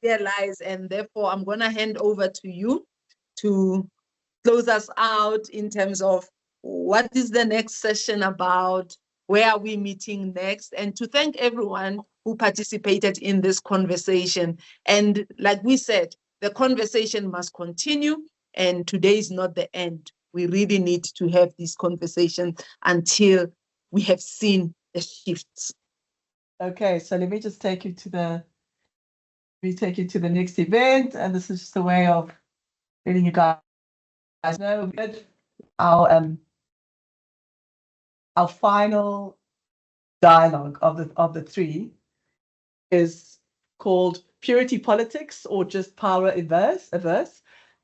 realize, and therefore I'm going to hand over to you to close us out in terms of what is the next session about, where are we meeting next, and to thank everyone who participated in this conversation. And like we said, the conversation must continue, and today is not the end. We really need to have these conversations until we have seen the shifts. Okay, so let me just take you to the next event, and this is just a way of letting you guys know that our final dialogue of the three is called Purity Politics or Just Power Averse.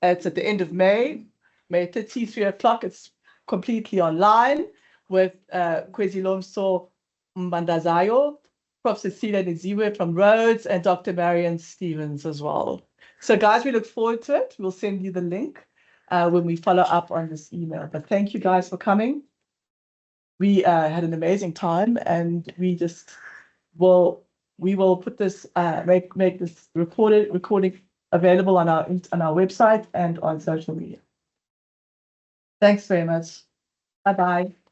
It's at the end of May 30, 3 o'clock. It's completely online with Kwezilomso Mbandazayo, Prof. Cecilia Nziwe from Rhodes, and Dr. Marian Stevens as well. So guys, we look forward to it. We'll send you the link when we follow up on this email. But thank you guys for coming. We had an amazing time, and we will put this make this recording available on our website and on social media. Thanks very much. Bye-bye.